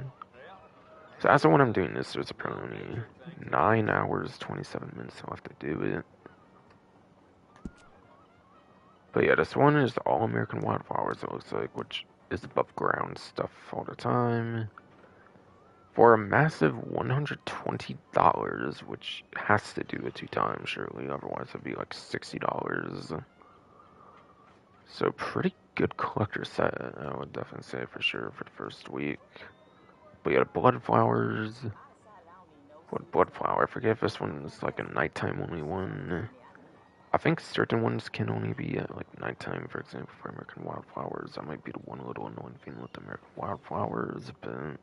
So as of when I'm doing this, there's apparently 9 hours, 27 minutes left to do it. But yeah, this one is the All American Wildflowers, it looks like, which is above ground stuff all the time. For a massive $120, which has to do it 2 times, surely, otherwise it'd be like $60. So pretty good collector set, I would definitely say for sure for the first week. But yeah, Bloodflower, I forget if this one's like a nighttime only one. I think certain ones can only be at like nighttime, for example, for American Wildflowers. That might be the one little annoying thing with American Wildflowers, but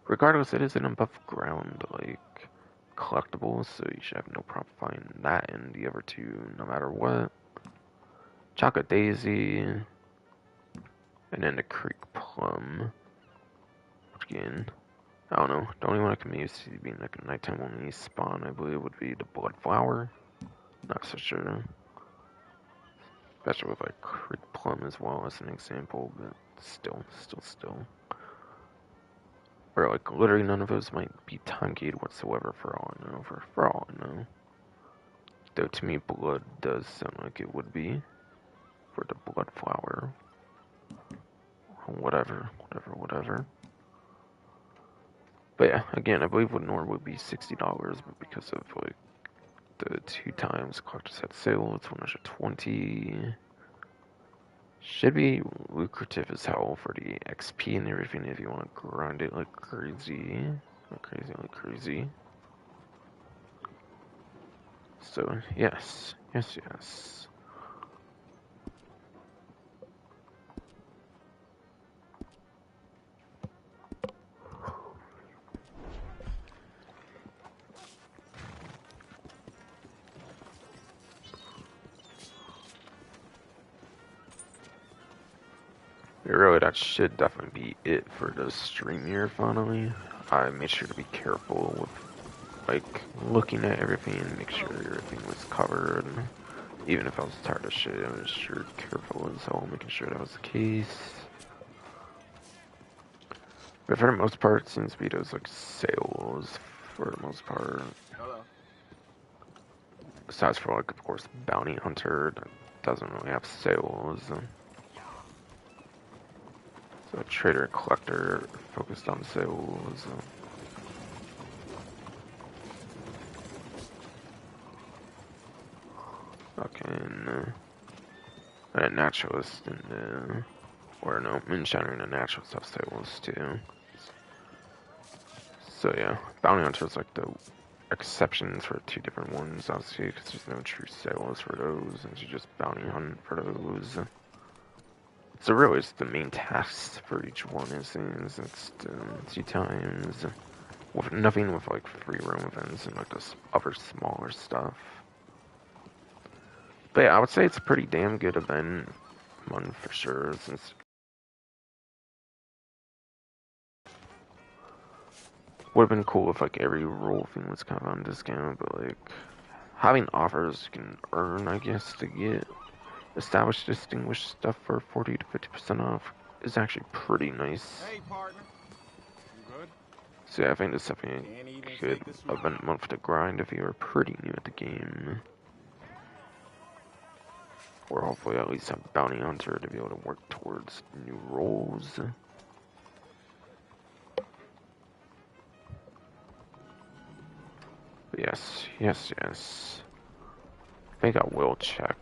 regardless, it is an above ground, like, collectible, so you should have no problem finding that in the other two, no matter what. Chocolate Daisy, and then the Creek Plum. Which again, I don't know, the only one I can maybe see being like a nighttime only spawn, I believe, would be the Bloodflower. Not so sure. Especially with like Creek Plum as well as an example, but still. Or like literally none of those might be time gated whatsoever for all I know. For all I know. Though to me blood does sound like it would be for the Bloodflower. Whatever. But yeah, again, I believe would normally be $60, but because of like the 2 times collector's set sale, it's 120. Should be lucrative as hell for the XP and everything if you want to grind it like crazy. Like crazy. So, yes. Really, that should definitely be it for the stream here, finally. I made sure to be careful with, like, looking at everything and make sure everything was covered. Even if I was tired of shit, I was sure careful as hell, making sure that was the case. But for the most part, it seems to be those, like, sales, for the most part. Hello. Besides for, like, of course, Bounty Hunter, that doesn't really have sales. So trader and collector focused on sales. Fucking naturalist and or no, moonshiner and a naturalist have sales too. So yeah, bounty hunter is like the exceptions for 2 different ones, obviously, because there's no true sales for those, and you just bounty hunt for those. So really, it's the main tasks for each one is it's 2 times, with nothing with like free roam events and like this other smaller stuff. But yeah, I would say it's a pretty damn good event month for sure, since would have been cool if like every role thing was kind of on discount, but like having offers you can earn, I guess, to get established distinguished stuff for 40 to 50% off is actually pretty nice. Hey, partner. You good? So yeah, I think this is definitely a good event month to grind if you are pretty new at the game. Or hopefully at least have Bounty Hunter to be able to work towards new roles. But yes. I think I will check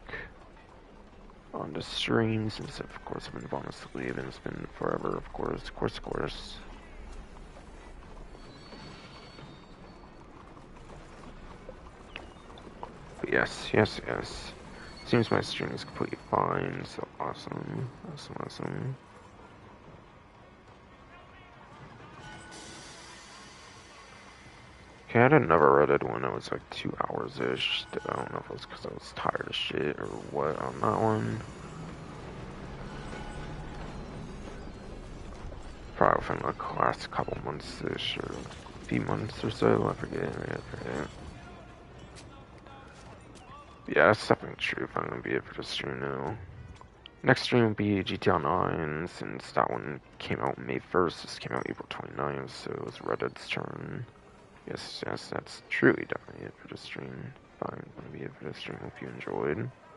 on the stream since of course I've been bonus to leave and it's been forever, of course. But yes. Seems my stream is completely fine, so awesome. Okay, I had another Reddit one that was like 2 hours-ish. I don't know if it was because I was tired of shit or what on that one. Probably within like the last couple months-ish or a few months or so. I forget. Yeah, that's definitely true if I'm gonna be able to stream now. Next stream will be GTA 9, since that one came out May 1st. This came out April 29th, so it was Reddit's turn. Yes, that's truly definitely it for the stream. I'm gonna be it for the stream. Hope you enjoyed.